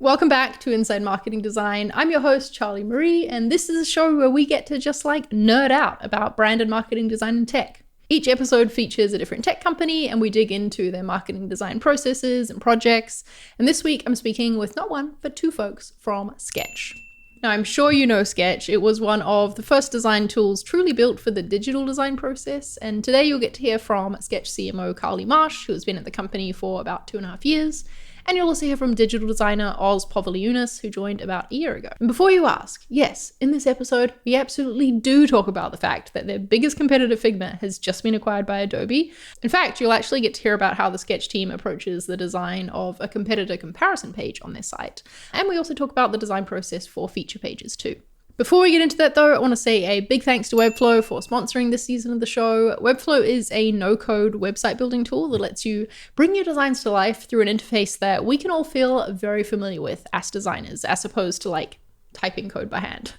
Welcome back to Inside Marketing Design. I'm your host, Charlie Marie, and this is a show where we get to just nerd out about branded marketing design and tech. Each episode features a different tech company and we dig into their marketing design processes and projects. And this week I'm speaking with not one, but two folks from Sketch. Now, I'm sure you know Sketch. It was one of the first design tools truly built for the digital design process. And today you'll get to hear from Sketch CMO Carly Marsh, who has been at the company for about 2.5 years. And you'll also hear from digital designer Oz Povoliunas, who joined about a year ago. And before you ask, yes, in this episode, we absolutely do talk about the fact that their biggest competitor, Figma, has just been acquired by Adobe. In fact, you'll actually get to hear about how the Sketch team approaches the design of a competitor comparison page on their site. And we also talk about the design process for feature pages too. Before we get into that though, I want to say a big thanks to Webflow for sponsoring this season of the show. Webflow is a no-code website building tool that lets you bring your designs to life through an interface that we can all feel very familiar with as designers, as opposed to typing code by hand.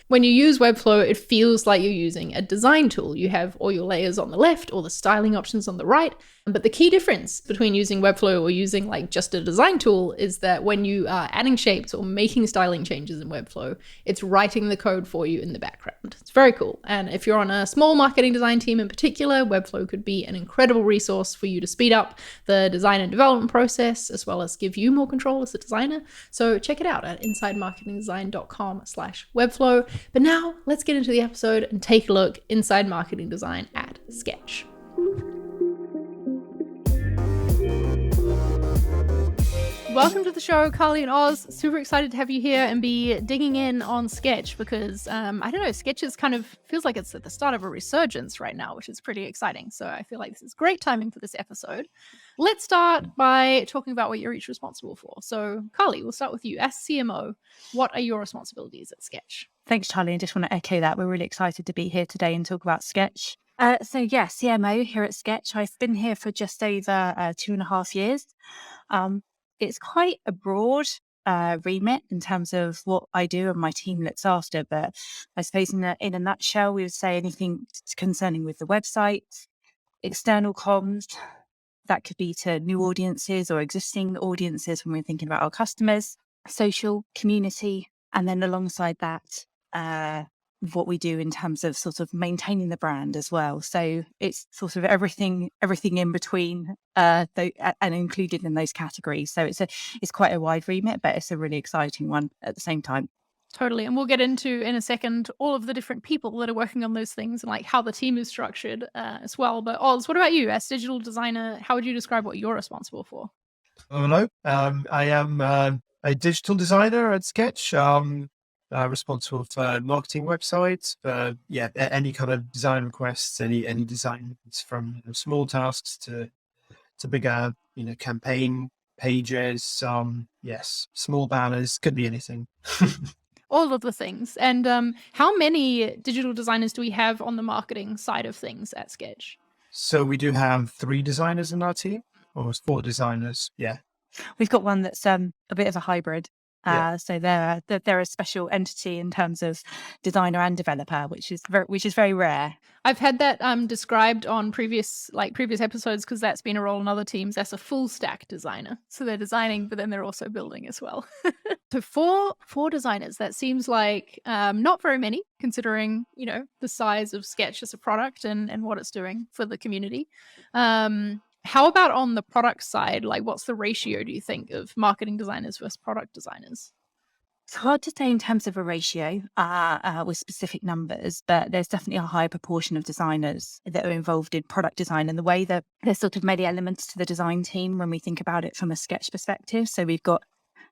When you use Webflow, it feels like you're using a design tool. You have all your layers on the left, all the styling options on the right. But the key difference between using Webflow or using just a design tool is that when you are adding shapes or making styling changes in Webflow, it's writing the code for you in the background. It's very cool. And if you're on a small marketing design team in particular, Webflow could be an incredible resource for you to speed up the design and development process, as well as give you more control as a designer. So check it out at insidemarketingdesign.com/Webflow. But now let's get into the episode and take a look inside marketing design at Sketch. Welcome to the show, Carly and Oz. Super excited to have you here and be digging in on Sketch because, I don't know, Sketch is feels like it's at the start of a resurgence right now, which is pretty exciting. So I feel like this is great timing for this episode. Let's start by talking about what you're each responsible for. So Carly, we'll start with you. As CMO, what are your responsibilities at Sketch? Thanks, Charlie. I just want to echo that. We're really excited to be here today and talk about Sketch. CMO here at Sketch. I've been here for just over 2.5 years. It's quite a broad remit in terms of what I do and my team looks after. But I suppose in a nutshell, we would say anything concerning with the website, external comms, that could be to new audiences or existing audiences when we're thinking about our customers, social, community, and then alongside that, what we do in terms of sort of maintaining the brand as well. So it's sort of everything in between and included in those categories. So it's quite a wide remit, but it's a really exciting one at the same time. Totally. And we'll get into in a second all of the different people that are working on those things and how the team is structured as well. But Oz, what about you as digital designer? How would you describe what you're responsible for? Hello. I am a digital designer at Sketch. Responsible for marketing websites, for any kind of design requests, any design from small tasks to bigger, campaign pages. Small banners, could be anything. All of the things. And how many digital designers do we have on the marketing side of things at Sketch? So we do have 3 designers in our team, or 4 designers. Yeah, we've got one that's a bit of a hybrid. So they're a special entity in terms of designer and developer, which is very rare. I've had that described on previous episodes because that's been a role in other teams as a full stack designer. So they're designing, but then they're also building as well. So four designers, that seems like not very many considering, the size of Sketch as a product and what it's doing for the community. How about on the product side? What's the ratio, do you think, of marketing designers versus product designers? It's hard to say in terms of a ratio with specific numbers, but there's definitely a high proportion of designers that are involved in product design and the way that there's sort of many elements to the design team when we think about it from a Sketch perspective. So we've got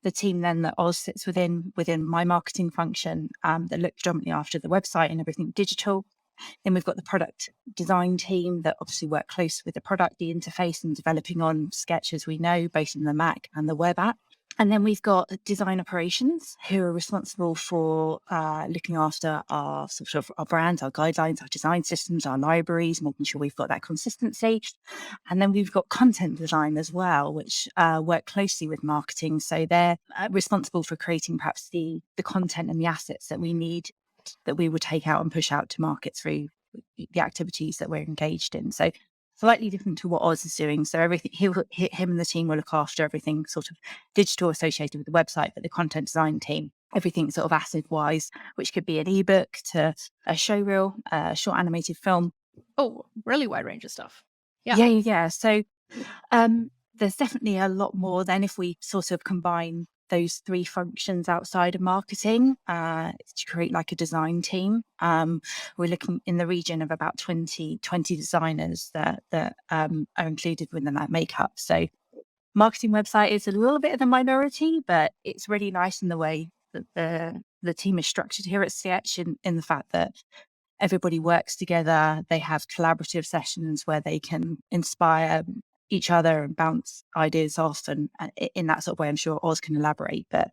the team then that Oz sits within my marketing function that look predominantly after the website and everything digital. Then we've got the product design team that obviously work close with the product, the interface and developing on Sketch, as we know, both in the Mac and the web app. And then we've got design operations who are responsible for looking after our brand, our guidelines, our design systems, our libraries, making sure we've got that consistency. And then we've got content design as well, which work closely with marketing. So they're responsible for creating perhaps the content and the assets that we need, that we would take out and push out to market through the activities that we're engaged in. So slightly different to what Oz is doing. So everything, him and the team will look after everything sort of digital associated with the website, but the content design team, everything sort of asset wise, which could be an ebook to a show reel, a short animated film. Oh, really wide range of stuff. Yeah. Yeah. So there's definitely a lot more then if we sort of combine those three functions outside of marketing to create like a design team. We're looking in the region of about 20 designers that are included within that makeup. So marketing website is a little bit of the minority, but it's really nice in the way that the team is structured here at Sketch in the fact that everybody works together. They have collaborative sessions where they can inspire each other and bounce ideas off, and in that sort of way, I'm sure Oz can elaborate. But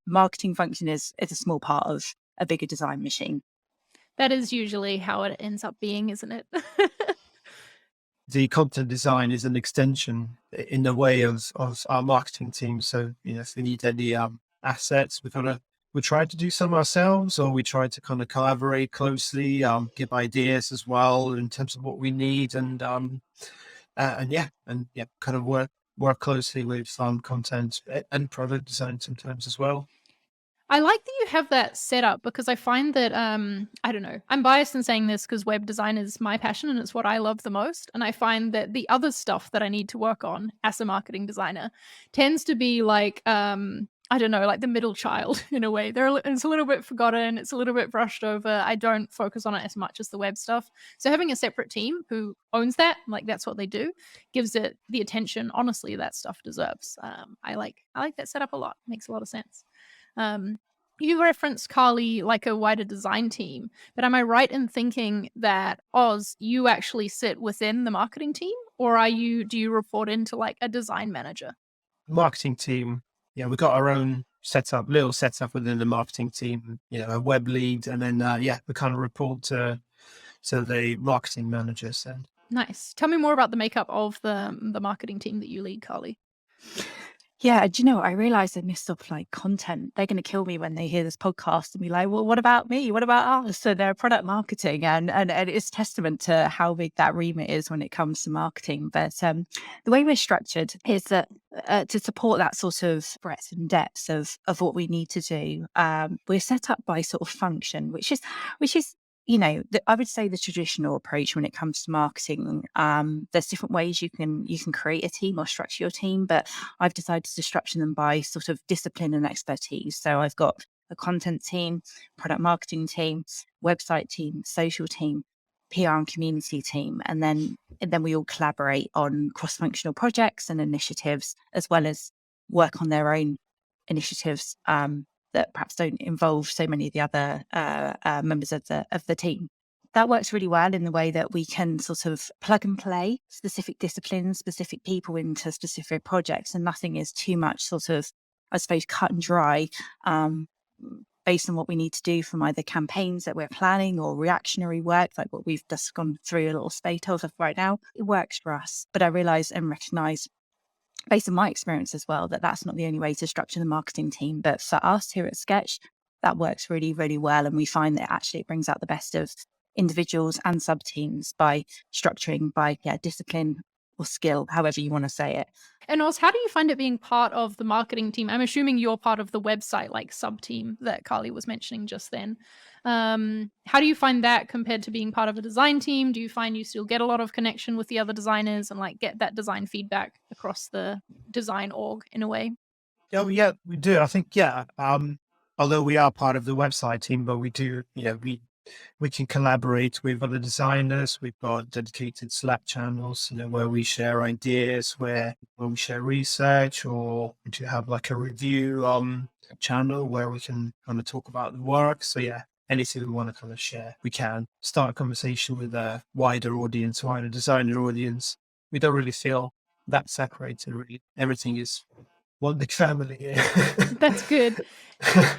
marketing function is a small part of a bigger design machine. That is usually how it ends up being, isn't it? The content design is an extension in the way of our marketing team. So, if we need any assets, we try to do some ourselves, or we try to kind of collaborate closely, give ideas as well in terms of what we need, and kind of work closely with content and product design sometimes as well. I like that you have that set up, because I find that, I don't know, I'm biased in saying this because web design is my passion and it's what I love the most. And I find that the other stuff that I need to work on as a marketing designer tends to be like, I don't know, like the middle child in a way. It's a little bit forgotten. It's a little bit brushed over. I don't focus on it as much as the web stuff. So having a separate team who owns that, like that's what they do, gives it the attention, honestly, that stuff deserves. I like that setup a lot. Makes a lot of sense. You referenced, Carly, like a wider design team, but am I right in thinking that, Oz, you actually sit within the marketing team, or do you report into like a design manager? Marketing team, we've got our own little setup within the marketing team, a web lead, and then we kind of report to the marketing managers. And Nice. Tell me more about the makeup of the marketing team that you lead, Carly. Yeah, do you know what? I realized I missed off like content. They're going to kill me when they hear this podcast and be like, well, what about me? What about us? So they're product marketing, and it's testament to how big that remit is when it comes to marketing. But the way we're structured is that to support that sort of breadth and depth of what we need to do, we're set up by sort of function, which is I would say the traditional approach when it comes to marketing. There's different ways you can create a team or structure your team, but I've decided to structure them by sort of discipline and expertise. So I've got a content team, product marketing team, website team, social team, PR and community team, and then we all collaborate on cross-functional projects and initiatives, as well as work on their own initiatives that perhaps don't involve so many of the other members of the team. That works really well in the way that we can sort of plug and play specific disciplines, specific people into specific projects, and nothing is too much sort of, I suppose, cut and dry based on what we need to do from either campaigns that we're planning or reactionary work, like what we've just gone through a little spate of right now. It works for us, but I realise and recognise, based on my experience as well, that that's not the only way to structure the marketing team. But for us here at Sketch, that works really, really well. And we find that actually it brings out the best of individuals and sub-teams by structuring by discipline or skill, however you want to say it. And Oz, how do you find it being part of the marketing team? I'm assuming you're part of the website, like sub-team that Carly was mentioning just then. How do you find that compared to being part of a design team? Do you find you still get a lot of connection with the other designers and like get that design feedback across the design org in a way? Oh yeah, we do. I think although we are part of the website team, but we do, we can collaborate with other designers. We've got dedicated Slack channels, where we share ideas, where we share research, or we do have like a review channel where we can kind of talk about the work. So anything we want to kind of share, we can start a conversation with a wider designer audience. We don't really feel that separated, really. Everything is one big family. That's good.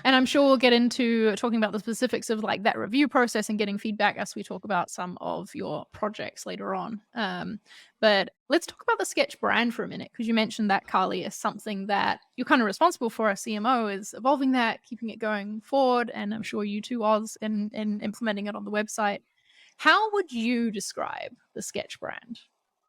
And I'm sure we'll get into talking about the specifics of like that review process and getting feedback as we talk about some of your projects later on. But let's talk about the Sketch brand for a minute, because you mentioned that, Carly, is something that you're kind of responsible for as CMO, is evolving that, keeping it going forward. And I'm sure you too, Oz, in implementing it on the website. How would you describe the Sketch brand?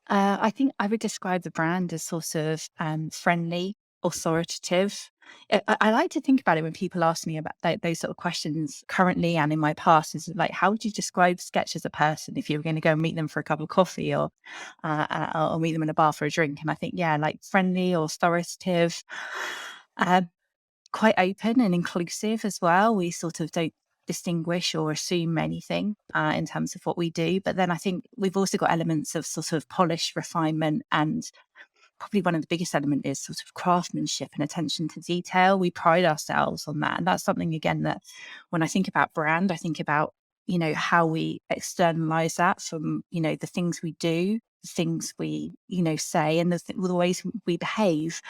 I think I would describe the brand as sort of friendly, authoritative. I like to think about it when people ask me about those sort of questions currently and in my past. Is like, how would you describe Sketch as a person if you were going to go and meet them for a cup of coffee or meet them in a bar for a drink? And I think, yeah, like friendly, authoritative, uh, quite open and inclusive as well. We sort of don't distinguish or assume anything in terms of what we do. But then I think we've also got elements of sort of polish, refinement, and probably one of the biggest elements is sort of craftsmanship and attention to detail. We pride ourselves on that. And that's something, again, that when I think about brand, I think about, how we externalize that from, the things we do, the things we, say, and the ways we behave.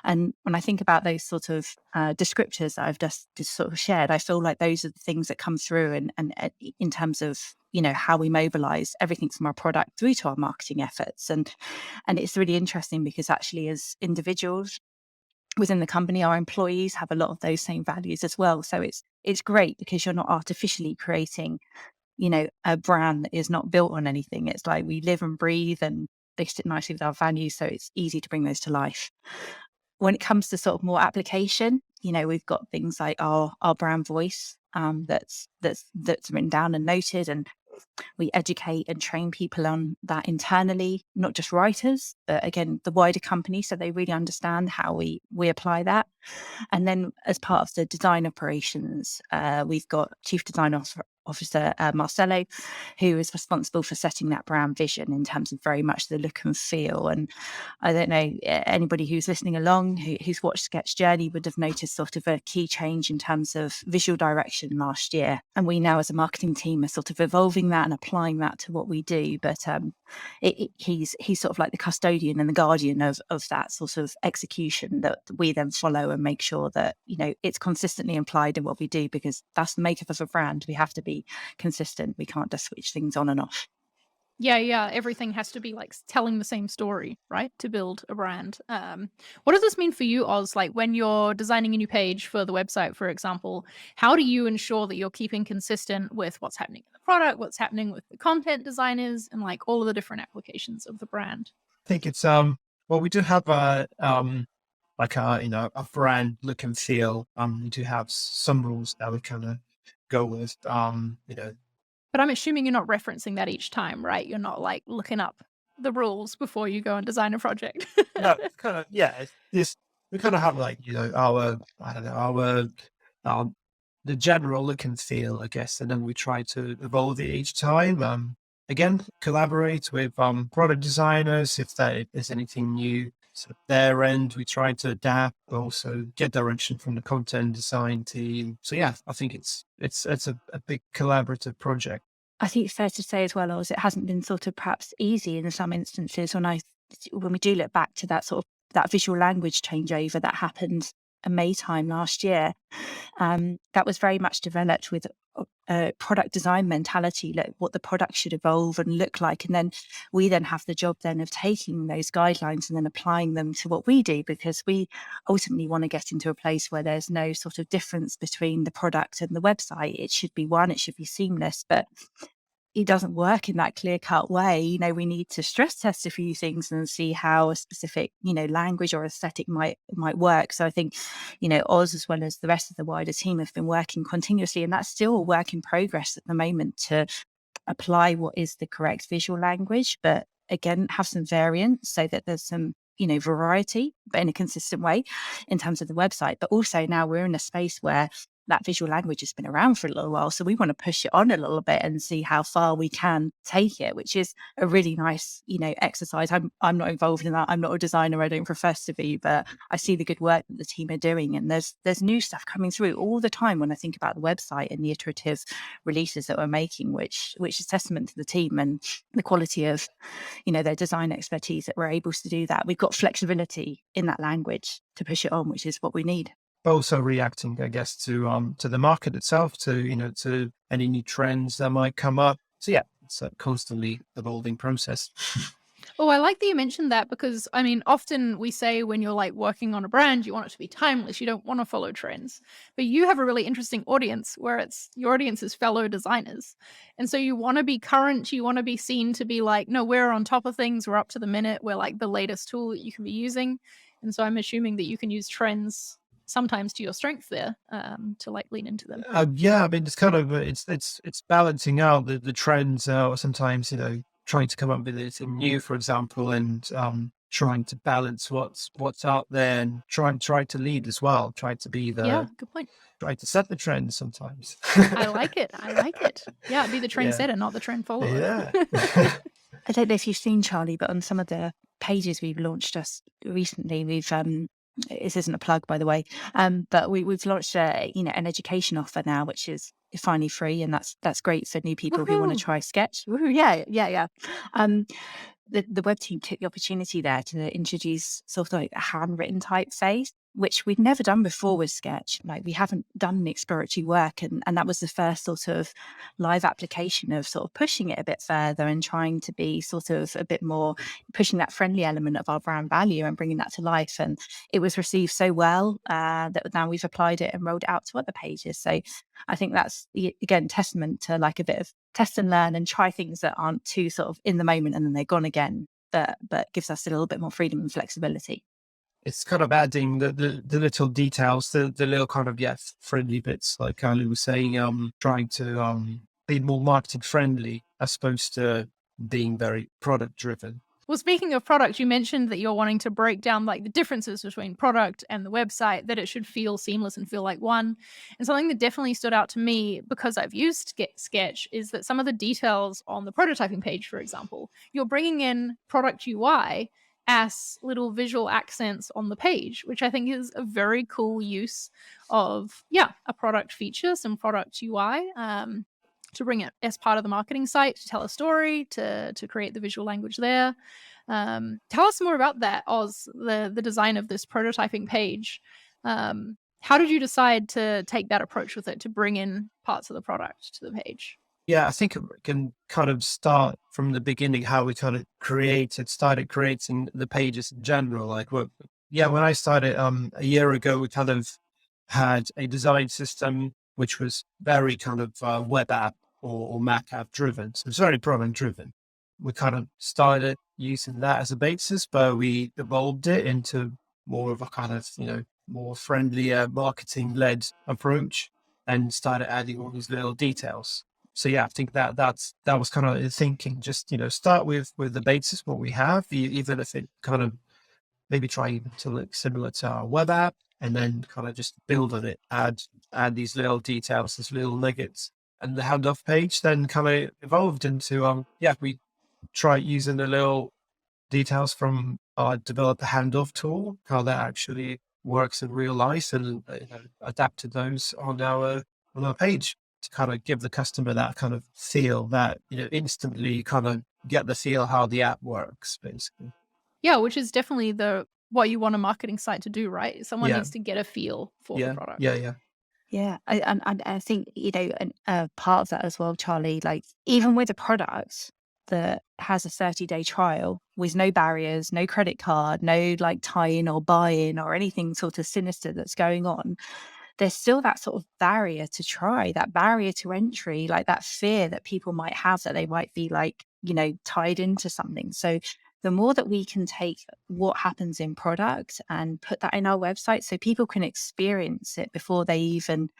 And when I think about those sort of descriptors that I've just sort of shared, I feel like those are the things that come through and in terms of, how we mobilize everything from our product through to our marketing efforts. And it's really interesting because actually as individuals within the company, our employees have a lot of those same values as well. So it's great because you're not artificially creating, a brand that is not built on anything. It's like we live and breathe and they sit nicely with our values. So it's easy to bring those to life. When it comes to sort of more application, we've got things like our brand voice that's written down and noted, and we educate and train people on that internally, not just writers, but again, the wider company, so they really understand how we apply that. And then as part of the design operations, we've got Chief Design Officer Marcelo, who is responsible for setting that brand vision in terms of very much the look and feel. And I don't know, anybody who's listening along, who's watched Sketch Journey would have noticed sort of a key change in terms of visual direction last year. And we now as a marketing team are sort of evolving that and applying that to what we do. But he's sort of like the custodian and the guardian of that sort of execution that we then follow and make sure that, it's consistently implied in what we do, because that's the makeup of a brand. We have to be consistent. We can't just switch things on and off. Yeah. Everything has to be like telling the same story, right? To build a brand. What does this mean for you, Oz? Like when you're designing a new page for the website, for example, how do you ensure that you're keeping consistent with what's happening in the product, what's happening with the content designers, and like all of the different applications of the brand? I think it's well, we do have a brand look and feel. We do have some rules that we kind of go with. But I'm assuming you're not referencing that each time, right? You're not like looking up the rules before you go and design a project. No, it's kind of it's this. We kind of have like our the general look and feel, I guess, and then we try to evolve it each time. Again, collaborate with product designers if there's anything new. So their end, we try to adapt, but also get direction from the content design team. So yeah, I think it's a big collaborative project. I think it's fair to say as well, Oz, it hasn't been sort of perhaps easy in some instances when we do look back to that sort of that visual language changeover that happened in May time last year. That was very much developed with a product design mentality, like what the product should evolve and look like. And then we then have the job then of taking those guidelines and then applying them to what we do, because we ultimately want to get into a place where there's no sort of difference between the product and the website. It should be one, it should be seamless, but it doesn't work in that clear-cut way. We need to stress test a few things and see how a specific, language or aesthetic might work. So I think, Oz, as well as the rest of the wider team, have been working continuously, and that's still a work in progress at the moment to apply what is the correct visual language, but again, have some variance so that there's some, variety, but in a consistent way in terms of the website. But also now we're in a space where that visual language has been around for a little while. So we want to push it on a little bit and see how far we can take it, which is a really nice, exercise. I'm not involved in that. I'm not a designer. I don't profess to be, but I see the good work that the team are doing. And there's new stuff coming through all the time when I think about the website and the iterative releases that we're making, which is testament to the team and the quality of, their design expertise that we're able to do that. We've got flexibility in that language to push it on, which is what we need. Also reacting, I guess, to the market itself, to any new trends that might come up. So yeah, it's a constantly evolving process. Oh, I like that you mentioned that because, I mean, often we say when you're like working on a brand, you want it to be timeless. You don't want to follow trends. But you have a really interesting audience where it's your audience is fellow designers. And so you want to be current. You want to be seen to be like, no, we're on top of things. We're up to the minute. We're like the latest tool that you can be using. And so I'm assuming that you can use trends sometimes to your strength there, to like lean into them. Yeah, I mean, it's kind of it's balancing out the trends, or sometimes trying to come up with anything new, for example, and trying to balance what's out there, and try to lead as well. Try to be Yeah, good point. try to set the trends sometimes. I like it. I like it. Yeah, be the trend Yeah, setter, not the trend follower. yeah. I don't know if you've seen, Charlie, but on some of the pages we've launched just recently, we've this isn't a plug, by the way, but we've launched an education offer now, which is finally free, and that's great for new people who want to Woohoo! try Sketch. Woohoo, yeah. Um, the web team took the opportunity there to introduce sort of like a handwritten typeface, which we'd never done before with Sketch. Like, we haven't done any exploratory work, and that was the first sort of live application of sort of pushing it a bit further and trying to be sort of a bit more pushing that friendly element of our brand value and bringing that to life. And it was received so well that now we've applied it and rolled it out to other pages. So I think that's, again, testament to like a bit of test and learn and try things that aren't too sort of in the moment and then they're gone again, but gives us a little bit more freedom and flexibility. It's kind of adding the little details, the little kind of friendly bits, like Kylie was saying, trying to be more marketing friendly as opposed to being very product driven. Well, speaking of product, you mentioned that you're wanting to break down like the differences between product and the website, that it should feel seamless and feel like one. And something that definitely stood out to me because I've used Sketch is that some of the details on the prototyping page, for example, you're bringing in product UI as little visual accents on the page, which I think is a very cool use of, a product feature, some product UI. To bring it as part of the marketing site, to tell a story, to create the visual language there. Tell us more about that, Oz, the design of this prototyping page. How did you decide to take that approach with it, to bring in parts of the product to the page? Yeah, I think it can kind of start from the beginning, how we kind of started creating the pages in general. Like, when I started a year ago, we kind of had a design system which was very kind of web app or Mac app driven. So it's very product driven. We kind of started using that as a basis, but we evolved it into more of a kind of, more friendlier marketing led approach and started adding all these little details. So yeah, I think that was kind of the thinking. Just start with the basis, what we have, even if it kind of maybe try even to look similar to our web app, and then kind of just build on it, add these little details, these little nuggets, and the handoff page then kind of evolved into we try using the little details from our developer handoff tool, how that actually works in real life, and adapted those on our page to kind of give the customer that kind of feel, that instantly kind of get the feel how the app works, basically. Yeah, which is definitely what you want a marketing site to do, right? Someone Yeah. needs to get a feel for the product. Yeah, I think part of that as well, Charlie. Like, even with a product that has a 30-day trial with no barriers, no credit card, no like tie-in or buy-in or anything sort of sinister that's going on, there's still that sort of barrier to try, that barrier to entry, like that fear that people might have that they might be like, tied into something. So the more that we can take what happens in product and put that in our website so people can experience it before they even,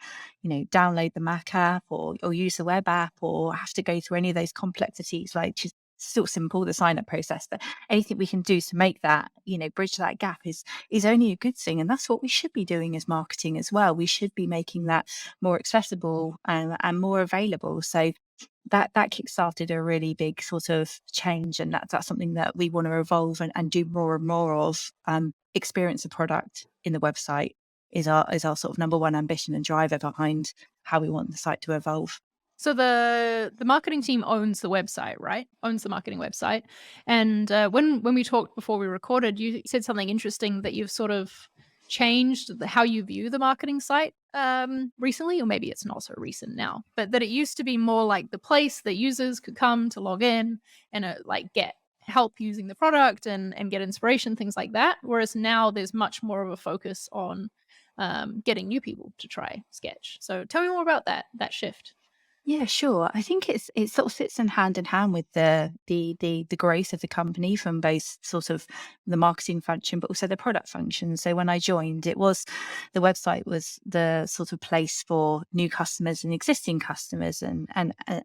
download the Mac app or use the web app or have to go through any of those complexities, like just still simple, the sign up process, but anything we can do to make that, bridge that gap is only a good thing. And that's what we should be doing as marketing as well. We should be making that more accessible and more available. So that kickstarted a really big sort of change, and that's something that we want to evolve and do more and more of. Experience the product in the website is our sort of number one ambition and driver behind how we want the site to evolve. So the marketing team owns the website, right? Owns the marketing website. And when we talked before we recorded, you said something interesting, that you've sort of changed how you view the marketing site recently, or maybe it's not so recent now, but that it used to be more like the place that users could come to log in and like get help using the product and get inspiration, things like that. Whereas now there's much more of a focus on getting new people to try Sketch. So tell me more about that shift. Yeah, sure. I think it sort of sits in hand with the growth of the company from both sort of the marketing function, but also the product function. So when I joined, the website was the sort of place for new customers and existing customers, and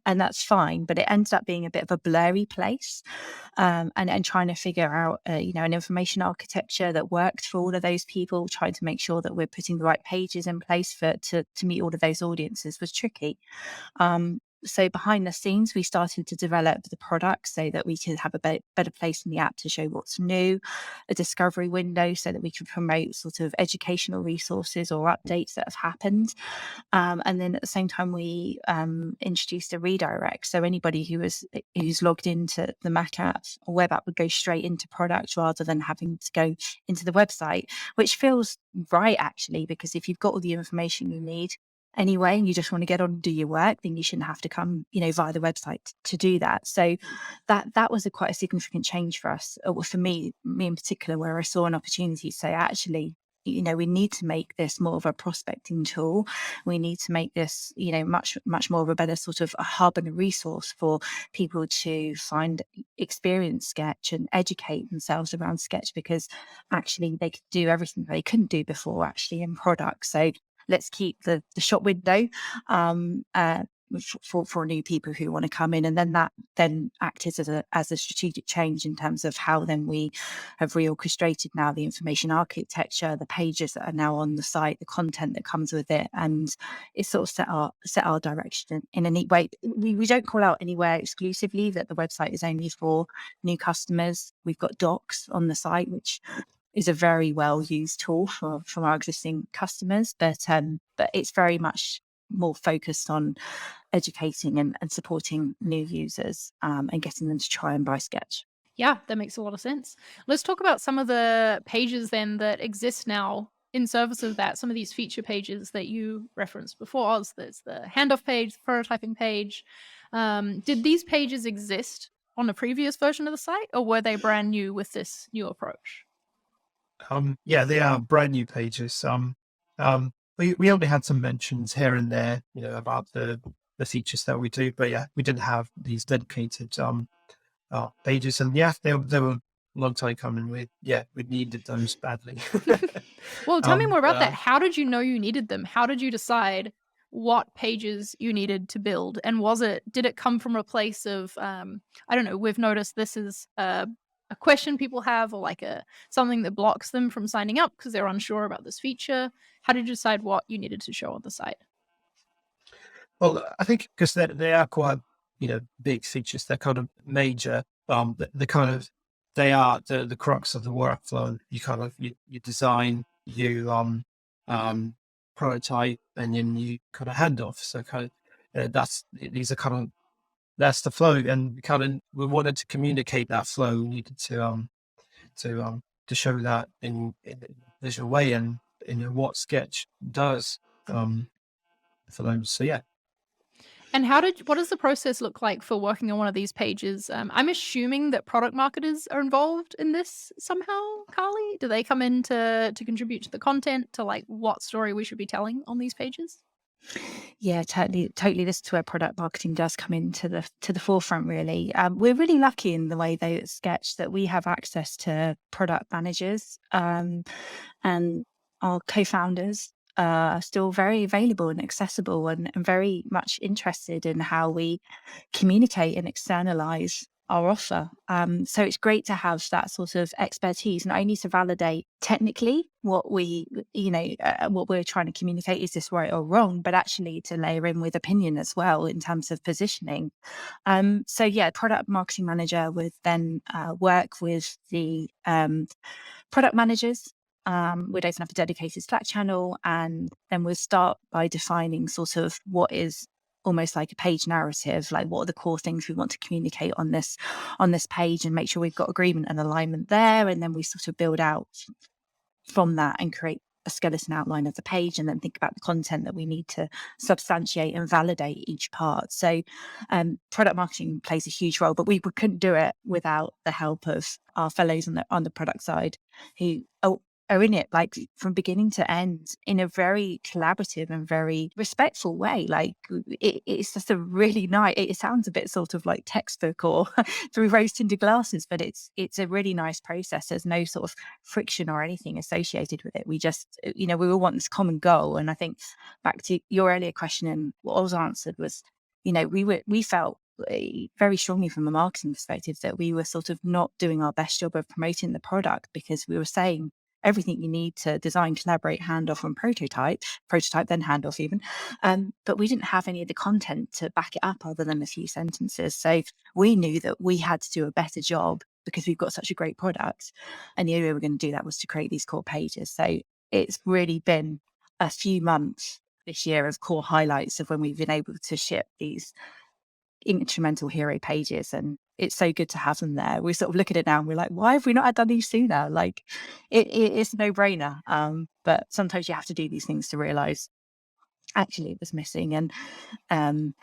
that's fine. But it ended up being a bit of a blurry place, and trying to figure out an information architecture that worked for all of those people, trying to make sure that we're putting the right pages in place to meet all of those audiences was tricky. So behind the scenes, we started to develop the product so that we could have a better place in the app to show what's new, a discovery window so that we could promote sort of educational resources or updates that have happened. And then at the same time, we introduced a redirect. So anybody who's logged into the Mac app or web app would go straight into product rather than having to go into the website, which feels right, actually, because if you've got all the information you need anyway, and you just want to get on and do your work, then you shouldn't have to come, via the website to do that. So that was quite a significant change for us, or for me in particular, where I saw an opportunity to say, actually, we need to make this more of a prospecting tool. We need to make this, much more of a better sort of a hub and a resource for people to find, experience Sketch and educate themselves around Sketch, because actually they could do everything they couldn't do before actually in product. So let's keep the shop window for new people who want to come in, and then that acted as a strategic change in terms of how then we have reorchestrated now the information architecture, the pages that are now on the site, the content that comes with it, and it sort of set our direction in a neat way. We don't call out anywhere exclusively that the website is only for new customers. We've got docs on the site, which is a very well used tool from our existing customers, but it's very much more focused on educating and supporting new users and getting them to try and buy Sketch. Yeah, that makes a lot of sense. Let's talk about some of the pages then that exist now in service of that. Some of these feature pages that you referenced before. There's the handoff page, the prototyping page. Did these pages exist on a previous version of the site, or were they brand new with this new approach? Yeah, they are brand new pages. We only had some mentions here and there, about the features that we do, but yeah, we didn't have these dedicated pages, and yeah, they were a long time coming. We needed those badly. Well, tell me more about that. How did you know you needed them? How did you decide what pages you needed to build? And did it come from a place of, I don't know, we've noticed this is a question people have, or like something that blocks them from signing up because they're unsure about this feature? How did you decide what you needed to show on the site? Well, I think because they are quite, big features. They're kind of major. They are the crux of the workflow. You design, you prototype, and then you kind of hand off. So that's the flow, and we wanted to communicate that flow. We needed to show that in a visual way, and what Sketch does for them. So yeah. And what does the process look like for working on one of these pages? I'm assuming that product marketers are involved in this somehow, Carly. Do they come in to contribute to the content, to like what story we should be telling on these pages? Yeah, totally. This is where product marketing does come into the forefront. Really, we're really lucky in the way they at Sketch that we have access to product managers, and our co-founders are still very available and accessible, and very much interested in how we communicate and externalize our offer. So it's great to have that sort of expertise, not only to validate technically what what we're trying to communicate, is this right or wrong, but actually to layer in with opinion as well in terms of positioning. So yeah, product marketing manager would then work with the product managers. We'd open up a dedicated Slack channel, and then we'll start by defining sort of what is almost like a page narrative, like what are the core things we want to communicate on this page, and make sure we've got agreement and alignment there. And then we sort of build out from that and create a skeleton outline of the page and then think about the content that we need to substantiate and validate each part. So product marketing plays a huge role, but we couldn't do it without the help of our fellows on the product side who are in it like from beginning to end in a very collaborative and very respectful way. Like it's just a really nice, it sounds a bit sort of like textbook or through rose tinted glasses, but it's a really nice process. There's no sort of friction or anything associated with it. We just, we all want this common goal. And I think back to your earlier question and what I was answered was, we felt very strongly from a marketing perspective that we were sort of not doing our best job of promoting the product, because we were saying everything you need to design, collaborate, hand off, and prototype, then hand off even. But we didn't have any of the content to back it up other than a few sentences. So we knew that we had to do a better job because we've got such a great product. And the only way we were going to do that was to create these core pages. So it's really been a few months this year of core highlights of when we've been able to ship these instrumental hero pages, and it's so good to have them there. We sort of look at it now and we're like, why have we not done these sooner? Like it's a no-brainer, but sometimes you have to do these things to realize actually it was missing. And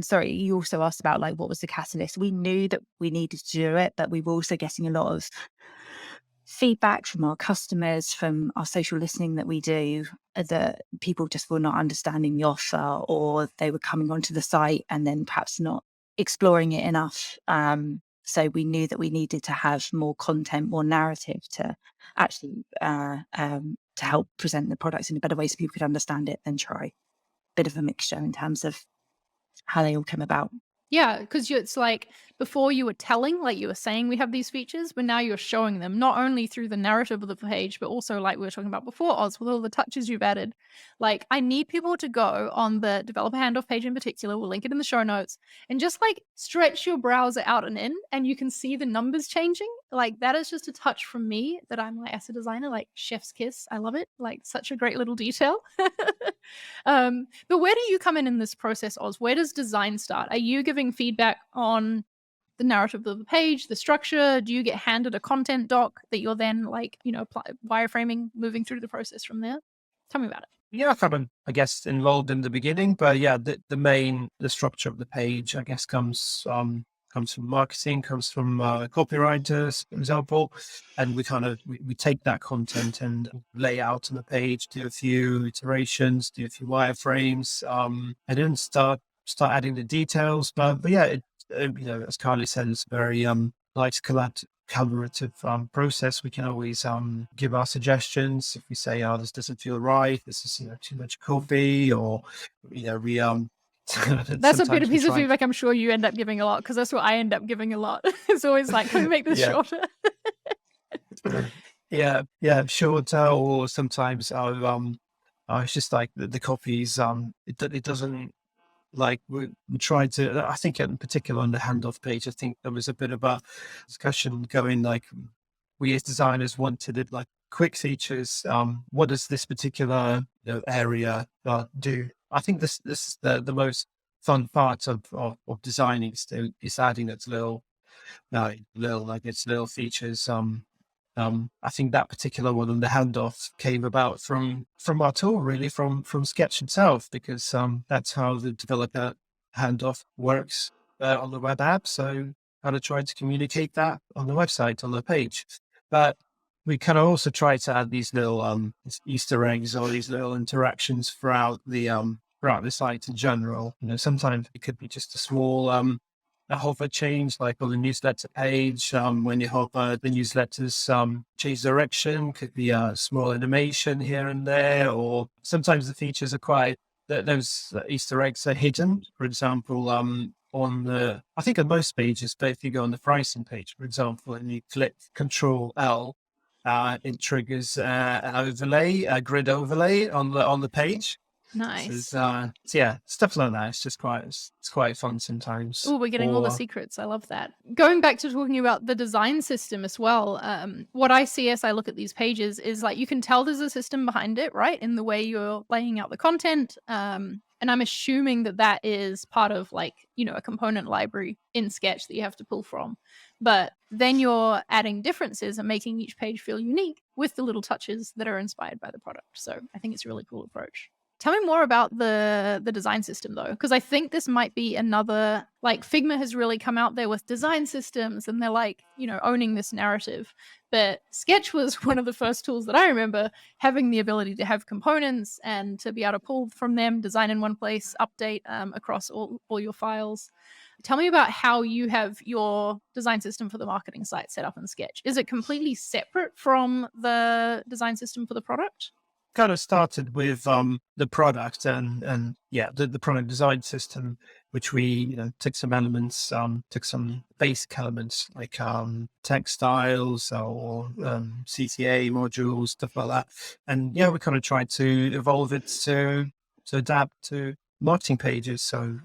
sorry, you also asked about like what was the catalyst. We knew that we needed to do it, but we were also getting a lot of feedback from our customers, from our social listening that we do, that people just were not understanding the offer, or they were coming onto the site and then perhaps not exploring it enough. So we knew that we needed to have more content, more narrative to actually to help present the products in a better way so people could understand it and try. Bit of a mixture in terms of how they all came about. Yeah, because it's like before you were telling, like you were saying we have these features, but now you're showing them not only through the narrative of the page, but also like we were talking about before, Oz, with all the touches you've added. Like I need people to go on the developer handoff page in particular, we'll link it in the show notes, and just like stretch your browser out and in, and you can see the numbers changing. Like that is just a touch from me that I'm like, as a designer, like chef's kiss. I love it. Like such a great little detail. But where do you come in this process, Oz? Where does design start? Are you giving feedback on the narrative of the page, the structure? Do you get handed a content doc that you're then like, wireframing, moving through the process from there? Tell me about it. Yeah, I've been, I guess, involved in the beginning, but yeah, the structure of the page, I guess, comes from marketing, comes from copywriters, for example, and we take that content and lay out on the page, do a few iterations, do a few wireframes, and then start adding the details. But yeah, as Carly said, it's very nice collaborative process. We can always give our suggestions if we say, oh, this doesn't feel right, this is too much copy, or we that's a piece of feedback I'm sure you end up giving a lot, because that's what I end up giving a lot. It's always like, can we make this shorter? yeah, shorter, or sometimes it's just like the copies, it doesn't, like we tried to, I think in particular on the handoff page, I think there was a bit of a discussion going, like we as designers wanted it like quick features. What does this particular area do? I think this is the most fun part of designing is adding its little features. I think that particular one on the handoff came about from our tool, really, from Sketch itself, because that's how the developer handoff works on the web app. So kind of tried to communicate that on the website, on the page. But we kind of also try to add these little Easter eggs or these little interactions throughout the site in general. Sometimes it could be just a small a hover change, like on the newsletter page. When you hover, the newsletters change direction. Could be a small animation here and there, or sometimes the features are those Easter eggs are hidden. For example, I think on most pages, but if you go on the pricing page, for example, and you click Control L, it triggers an overlay, a grid overlay on the page. Nice. So yeah, stuff like that. It's just quite fun sometimes. Oh, we're getting all the secrets. I love that. Going back to talking about the design system as well, what I see as I look at these pages is like you can tell there's a system behind it, right? In the way you're laying out the content. And And I'm assuming that that is part of like, a component library in Sketch that you have to pull from. But then you're adding differences and making each page feel unique with the little touches that are inspired by the product. So I think it's a really cool approach. Tell me more about the design system though, because I think this might be another, like Figma has really come out there with design systems and they're like, owning this narrative. But Sketch was one of the first tools that I remember having the ability to have components and to be able to pull from them, design in one place, update across all your files. Tell me about how you have your design system for the marketing site set up in Sketch. Is it completely separate from the design system for the product? Kind of started with the product and the product design system, which we took some elements, took some basic elements like textiles or CTA modules, stuff like that, and we kind of tried to evolve it to adapt to marketing pages. So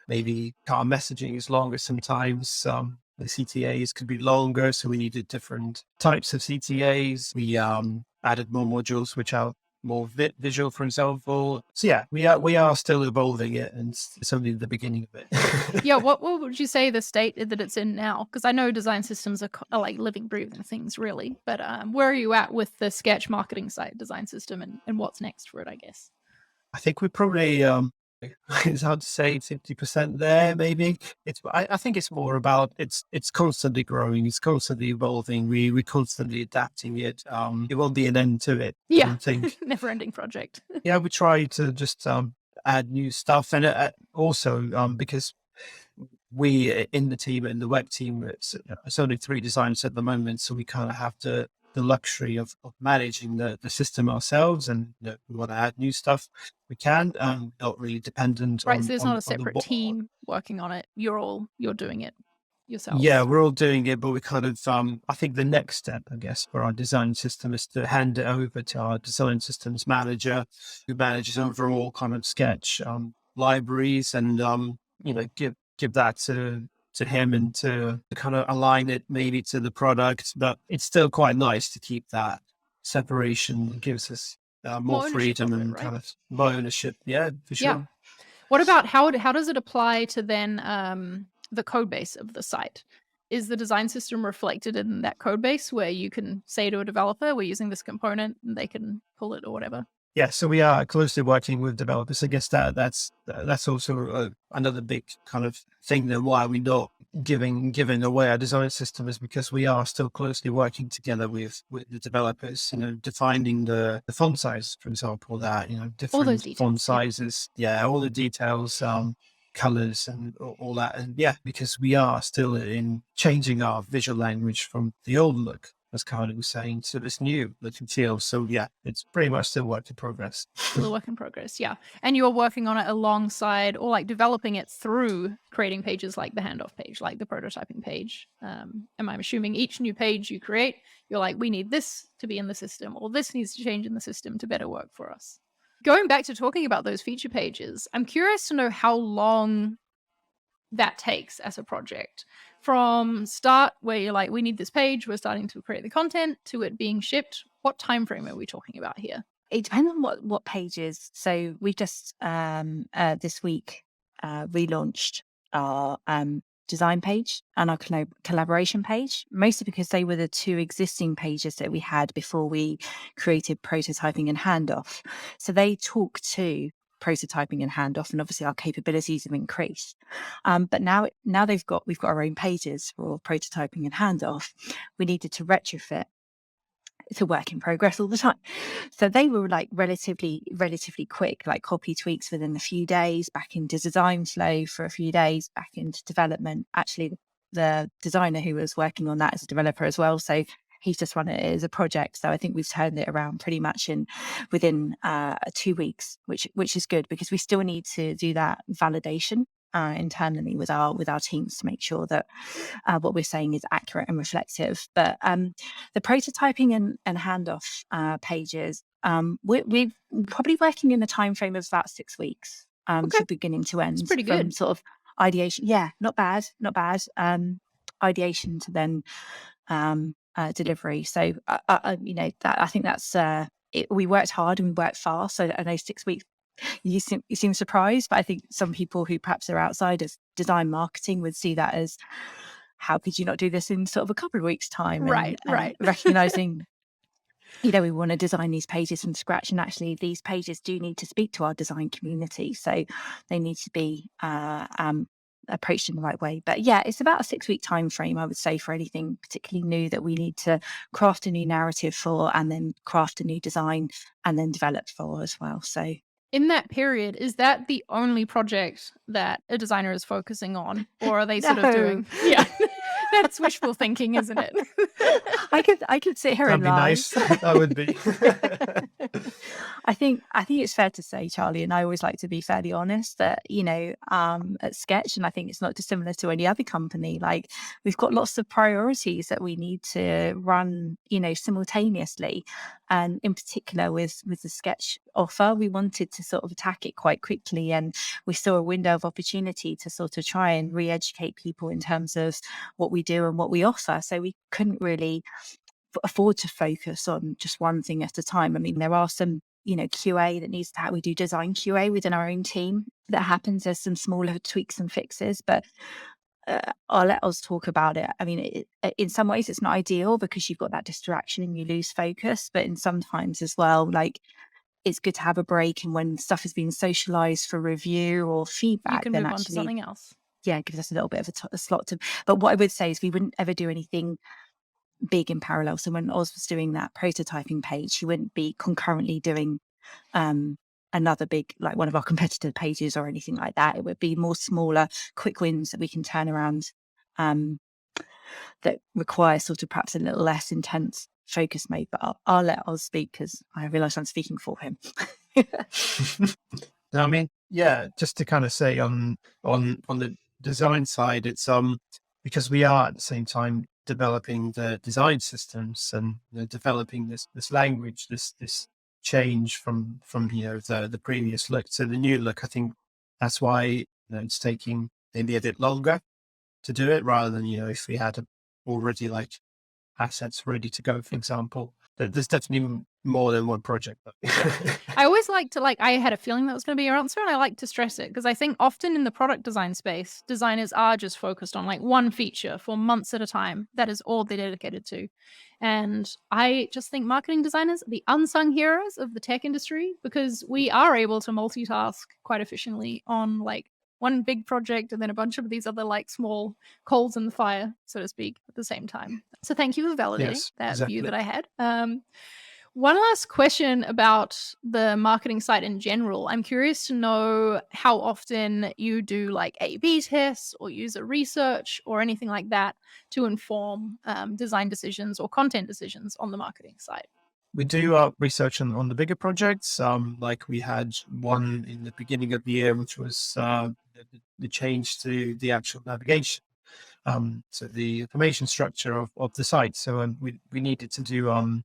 maybe car messaging is longer sometimes. The CTAs could be longer, so we needed different types of CTAs. We added more modules which are more visual, for example. So we are still evolving it, and it's only the beginning of it. Yeah, what would you say the state that it's in now? Because I know design systems are like living, breathing things, really. But where are you at with the Sketch marketing site design system, and what's next for it, I guess? I think we're probably it's hard to say 50% there, maybe. I think it's more about it's constantly growing, it's constantly evolving, we're constantly adapting it. It won't be an end to it. I don't think. Never ending project. We try to just add new stuff, and also because we in the team, in the web team, it's only 3 designers at the moment, so we kind of have the luxury of managing the system ourselves, and we want to add new stuff, we can, not really dependent right, on, so there's on, not a on the separate team working on it. You're doing it yourself. We're all doing it, but we kind of I think the next step, I guess, for our design system is to hand it over to our design systems manager, who manages overall kind of Sketch libraries, and give that to him, and to kind of align it maybe to the product. But it's still quite nice to keep that separation. It gives us more freedom and kind of more ownership. Yeah, for sure. Yeah. What about how does it apply to then the code base of the site? Is the design system reflected in that code base where you can say to a developer, we're using this component, and they can pull it or whatever? Yeah, so we are closely working with developers. I guess that's also another big kind of thing that why we're not giving away our design system, is because we are still closely working together with the developers. Defining the font size, for example, that different all those details, font sizes, all the details, colors, and all that, and because we are still in changing our visual language from the old look, as Carly was saying, to this new look and feel. So it's pretty much still work in progress. Still a work in progress, yeah. And you're working on it alongside, or like developing it through creating pages like the handoff page, like the prototyping page. Am I assuming each new page you create, you're like, we need this to be in the system, or this needs to change in the system to better work for us? Going back to talking about those feature pages, I'm curious to know how long that takes as a project, from start where you're like, we need this page, we're starting to create the content, to it being shipped. What time frame are we talking about here? It depends on what pages. So we've just this week relaunched our design page and our collaboration page, mostly because they were the 2 existing pages that we had before we created prototyping and handoff. So they talk to prototyping and handoff, and obviously our capabilities have increased. But now we've got our own pages for prototyping and handoff. We needed to retrofit to work in progress all the time. So they were like relatively quick, like copy tweaks within a few days, back into design flow for a few days, back into development. Actually, the designer who was working on that is a developer as well. So he's just run it as a project. So I think we've turned it around pretty much within 2 weeks, which is good, because we still need to do that validation internally with our teams to make sure that what we're saying is accurate and reflective. But the prototyping and handoff pages, we're probably working in a time frame of about 6 weeks from beginning to end. It's pretty good. From sort of ideation, not bad. Ideation to then delivery. So I think that's it. We worked hard and we worked fast. So in those 6 weeks You seem surprised, but I think some people who perhaps are outside of design marketing would see that as, how could you not do this in sort of a couple of weeks' time? Right, And right. recognizing, we want to design these pages from scratch, and actually these pages do need to speak to our design community, so they need to be approached in the right way. But yeah, it's about a 6-week time frame, I would say, for anything particularly new that we need to craft a new narrative for, and then craft a new design, and then develop for as well. So in that period, is that the only project that a designer is focusing on, or are they sort of doing? Yeah, that's wishful thinking, isn't it? I could sit here That'd and be lie. nice. That would be. I think it's fair to say, Charlie, and I always like to be fairly honest, that at Sketch, and I think it's not dissimilar to any other company, like we've got lots of priorities that we need to run, simultaneously. And in particular with the Sketch offer, we wanted to sort of attack it quite quickly, and we saw a window of opportunity to sort of try and re-educate people in terms of what we do and what we offer. So we couldn't really afford to focus on just one thing at a time. I mean, there are some QA that needs to happen. We do design QA within our own team that happens. There's some smaller tweaks and fixes, but I'll let us talk about it. I mean, in some ways it's not ideal because you've got that distraction and you lose focus, but in sometimes as well, like, it's good to have a break, and when stuff is being socialized for review or feedback, You can then move actually on to something else. yeah, it gives us a little bit of a slot to. But what I would say is we wouldn't ever do anything big in parallel. So when Oz was doing that prototyping page, he wouldn't be concurrently doing another big, like one of our competitor pages or anything like that. It would be more smaller, quick wins that we can turn around, that require sort of perhaps a little less intense focus mode. But I'll let Oz speak because I realise I'm speaking for him. I mean, yeah, just to kind of say on the design side, it's because we are at the same time developing the design systems and developing this language, this change from the previous look to the new look. I think that's why it's taking maybe a bit longer to do it rather than if we had already like assets ready to go, for example. There's definitely more than one project. I always like to I had a feeling that was going to be your answer, and I like to stress it because I think often in the product design space, designers are just focused on like one feature for months at a time. That is all they're dedicated to. And I just think marketing designers are the unsung heroes of the tech industry because we are able to multitask quite efficiently on like one big project and then a bunch of these other like small coals in the fire, so to speak, at the same time. So thank you for validating that view that I had. One last question about the marketing site in general. I'm curious to know how often you do like A/B tests or user research or anything like that to inform design decisions or content decisions on the marketing side. We do research on the bigger projects. Like we had one in the beginning of the year, which was the change to the actual navigation. So the information structure of the site. So we needed to do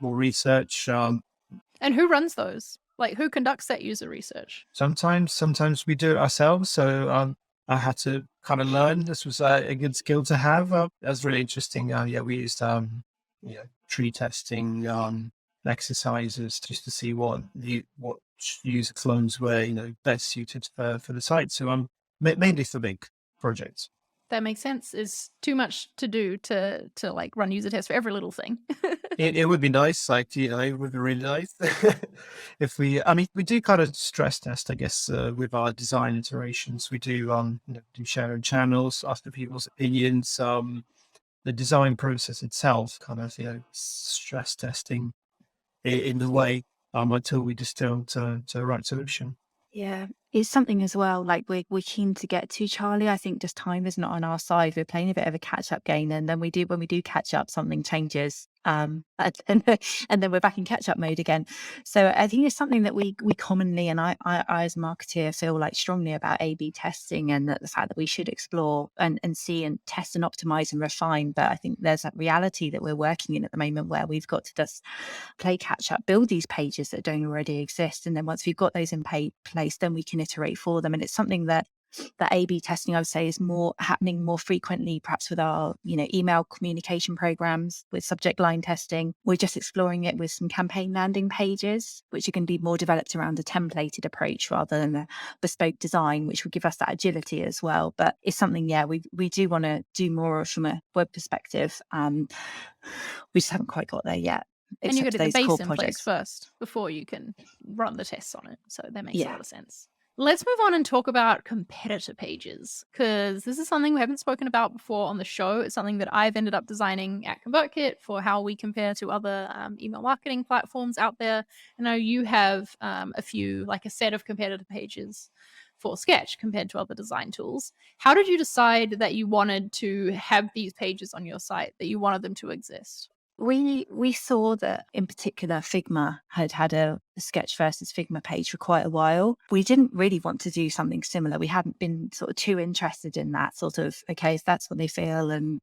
more research. And who runs those? Like who conducts that user research? Sometimes we do it ourselves. So I had to kind of learn. This was a good skill to have. That was really interesting. We used tree testing exercises just to see what user clones were best suited for the site. So mainly for big projects. That makes sense. Is too much to do to like run user tests for every little thing. It would be nice, like it would be really nice if we. I mean, we do kind of stress test, I guess, with our design iterations. We do do sharing channels, ask for people's opinions. The design process itself, kind of stress testing in the way until we distill to the right solution. Yeah, it's something as well, like we're keen to get to, Charlie. I think just time is not on our side. We're playing a bit of a catch-up game, and then when we do catch up, something changes. And then we're back in catch-up mode again. So I think it's something that we commonly, and I as a marketeer feel like strongly about A/B testing, and the fact that we should explore and see and test and optimize and refine. But I think there's that reality that we're working in at the moment where we've got to just play catch-up, build these pages that don't already exist, and then once we've got those in place, then we can iterate for them. And it's something that that A/B testing, I would say, is more happening more frequently, perhaps with our, email communication programs with subject line testing. We're just exploring it with some campaign landing pages, which are going to be more developed around a templated approach rather than a bespoke design, which will give us that agility as well. But it's something, we do want to do more from a web perspective. We just haven't quite got there yet. And you got to get the those core base in place projects first before you can run the tests on it. So that makes a Yeah. lot of sense. Let's move on and talk about competitor pages, because this is something we haven't spoken about before on the show. It's something that I've ended up designing at ConvertKit for how we compare to other email marketing platforms out there. I know you have a few, like a set of competitor pages for Sketch compared to other design tools. How did you decide that you wanted to have these pages on your site, that you wanted them to exist? We saw that in particular Figma had a Sketch versus Figma page for quite a while. We didn't really want to do something similar. We hadn't been sort of too interested in that sort of, okay, if that's what they feel and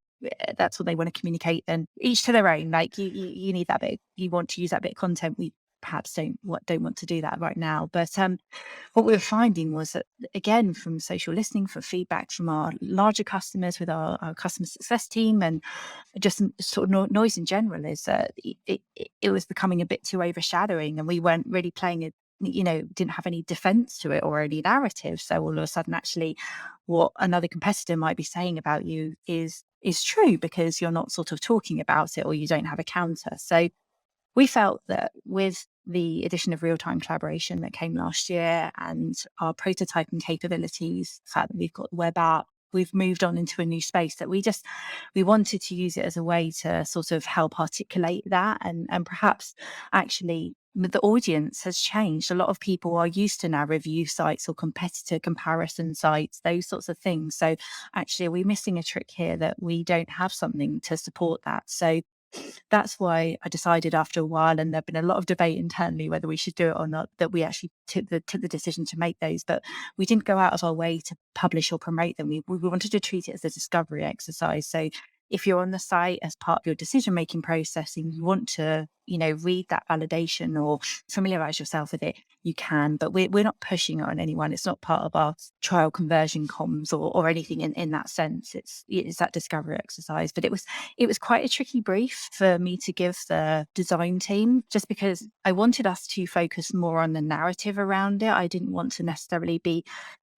that's what they want to communicate, then each to their own. Like you need that bit, you want to use that bit of content. We perhaps don't want to do that right now. But what we were finding was that, again, from social listening, for feedback from our larger customers with our customer success team, and just sort of noise in general, is that it was becoming a bit too overshadowing, and we weren't really playing it, didn't have any defense to it or any narrative. So all of a sudden, actually, what another competitor might be saying about you is true, because you're not sort of talking about it, or you don't have a counter. So we felt that with the addition of real-time collaboration that came last year and our prototyping capabilities, the fact that we've got the web app, we've moved on into a new space that we wanted to use it as a way to sort of help articulate that. And perhaps actually the audience has changed. A lot of people are used to now review sites or competitor comparison sites, those sorts of things. So actually, are we missing a trick here that we don't have something to support that? So that's why I decided after a while, and there've been a lot of debate internally whether we should do it or not, that we actually took the decision to make those. But we didn't go out of our way to publish or promote them. We wanted to treat it as a discovery exercise. So if you're on the site as part of your decision-making process and you want to, read that validation or familiarize yourself with it, you can, but we're not pushing it on anyone. It's not part of our trial conversion comms or anything in that sense. It's that discovery exercise. But it was quite a tricky brief for me to give the design team, just because I wanted us to focus more on the narrative around it. I didn't want to necessarily be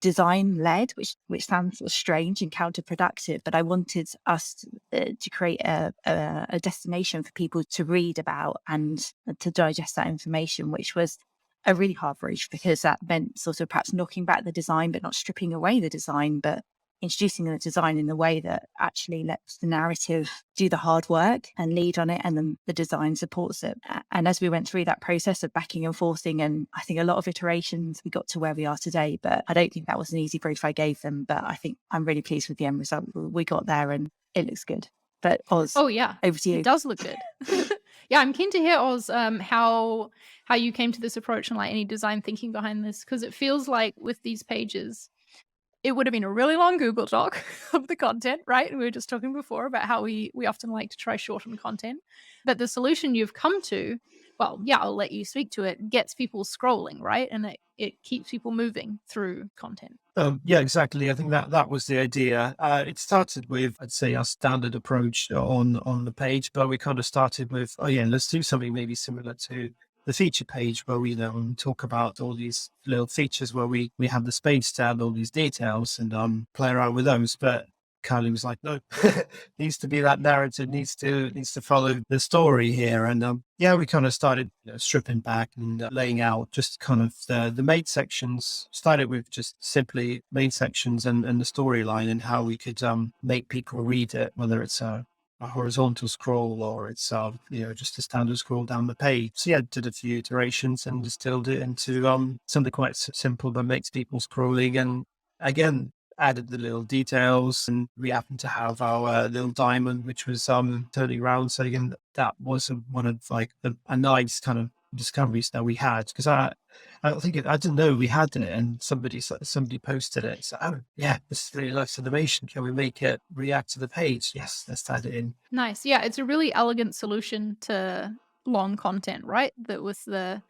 design led, which sounds sort of strange and counterproductive, but I wanted us to create a destination for people to read about and to digest that information, which was a really hard brief, because that meant sort of perhaps knocking back the design but not stripping away the design, but introducing the design in a way that actually lets the narrative do the hard work and lead on it, and then the design supports it. And as we went through that process of backing and forthing, and I think a lot of iterations, we got to where we are today. But I don't think that was an easy brief I gave them, but I think I'm really pleased with the end result. We got there and it looks good. But Oz, oh yeah, over to you. It does look good. Yeah, I'm keen to hear, Oz, how you came to this approach and like any design thinking behind this, because it feels like with these pages, it would have been a really long Google Doc of the content, right? We were just talking before about how we often like to try shorten content. But the solution you've come to, well, yeah, I'll let you speak to it, gets people scrolling, right? And it keeps people moving through content. Yeah, exactly. I think that was the idea. It started with, I'd say, our standard approach on the page, but we kind of started with, let's do something maybe similar to the feature page, where we talk about all these little features where we have the space to add all these details and play around with those. But Kylie was like, no, needs to be that narrative, needs to follow the story here. And we kind of started stripping back and laying out just kind of the main sections. Started with just simply main sections and the storyline, and how we could make people read it, whether it's a horizontal scroll or it's just a standard scroll down the page. So did a few iterations and distilled it into something quite simple that makes people scrolling, and again added the little details. And we happened to have our little diamond, which was turning around. So again, that was one of like a nice kind of discoveries that we had, because I didn't know we had it, and somebody posted it. So this is really nice animation. Can we make it react to the page? Yes, let's add it in. Nice. Yeah, it's a really elegant solution to long content, right? That with the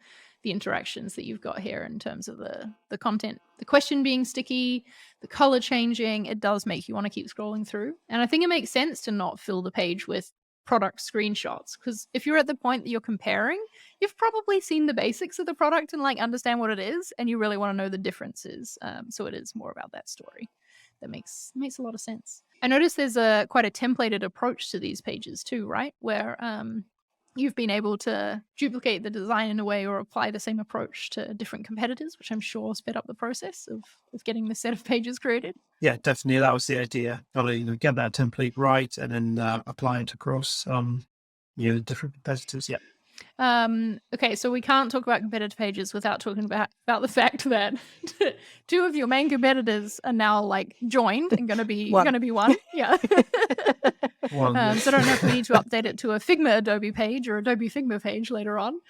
the interactions that you've got here in terms of the content. The question being sticky, the color changing, it does make you want to keep scrolling through. And I think it makes sense to not fill the page with product screenshots, because if you're at the point that you're comparing, you've probably seen the basics of the product and like understand what it is, and you really want to know the differences. So it is more about that story. That makes a lot of sense. I noticed there's quite a templated approach to these pages too, right? Where you've been able to duplicate the design in a way or apply the same approach to different competitors, which I'm sure sped up the process of getting the set of pages created. Yeah, definitely. That was the idea. Get that template right and then apply it across different competitors. Yeah. Okay, so we can't talk about competitor pages without talking about the fact that two of your main competitors are now like joined and gonna be one. Yeah. So I don't know if we need to update it to a Figma Adobe page or Adobe Figma page later on.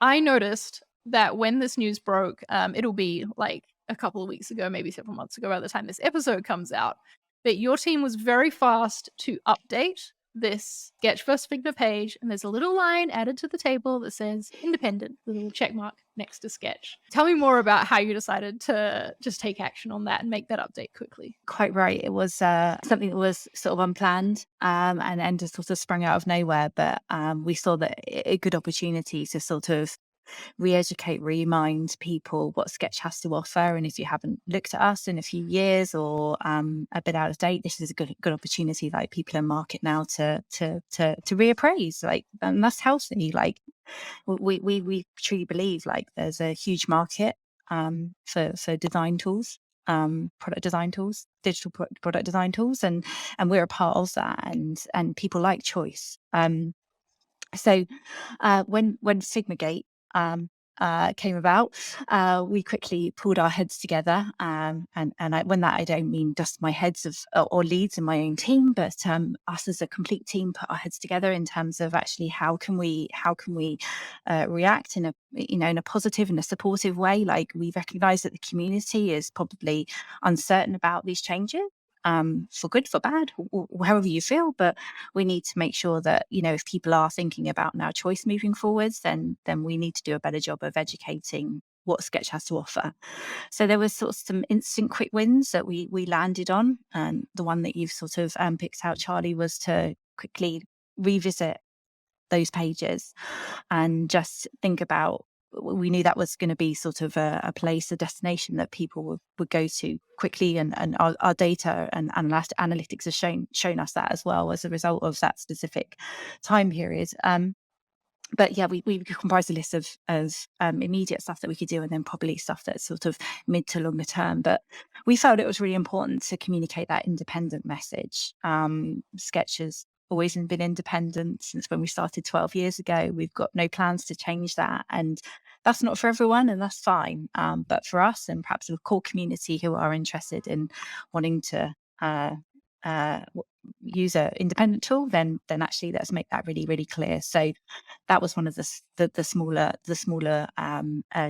I noticed that when this news broke, it'll be like a couple of weeks ago, maybe several months ago by the time this episode comes out, that your team was very fast to update this Sketch vs. Figma page, and there's a little line added to the table that says independent, the little check mark next to Sketch. Tell me more about how you decided to just take action on that and make that update quickly. Quite right. It was something that was sort of unplanned and just sort of sprung out of nowhere, but we saw that a good opportunity to sort of re-educate, remind people what Sketch has to offer. And if you haven't looked at us in a few years or a bit out of date, this is a good opportunity, like people in market now to reappraise, like, and that's healthy. Like we truly believe like there's a huge market for design tools, product design tools, digital product design tools, and we're a part of that, and people like choice. So when Figmagate came about, we quickly pulled our heads together, and when I don't mean just my heads or leads in my own team, but us as a complete team put our heads together in terms of actually how can we react in a positive and a supportive way. Like, we recognize that the community is probably uncertain about these changes, for good, for bad, however you feel, but we need to make sure that, if people are thinking about now choice moving forwards, then we need to do a better job of educating what Sketch has to offer. So there was sort of some instant quick wins that we landed on, and the one that you've sort of picked out, Charlie, was to quickly revisit those pages and just think about, we knew that was going to be sort of a place, a destination that people would go to quickly, and our data and analytics has shown us that as well as a result of that specific time period. But yeah, we comprised a list of immediate stuff that we could do, and then probably stuff that's sort of mid to longer term. But we felt it was really important to communicate that independent message. Sketch has always been independent since when we started 12 years ago. We've got no plans to change that, and that's not for everyone, and that's fine. But for us, and perhaps the core community who are interested in wanting to use an independent tool, then actually let's make that really, really clear. So that was one of the smaller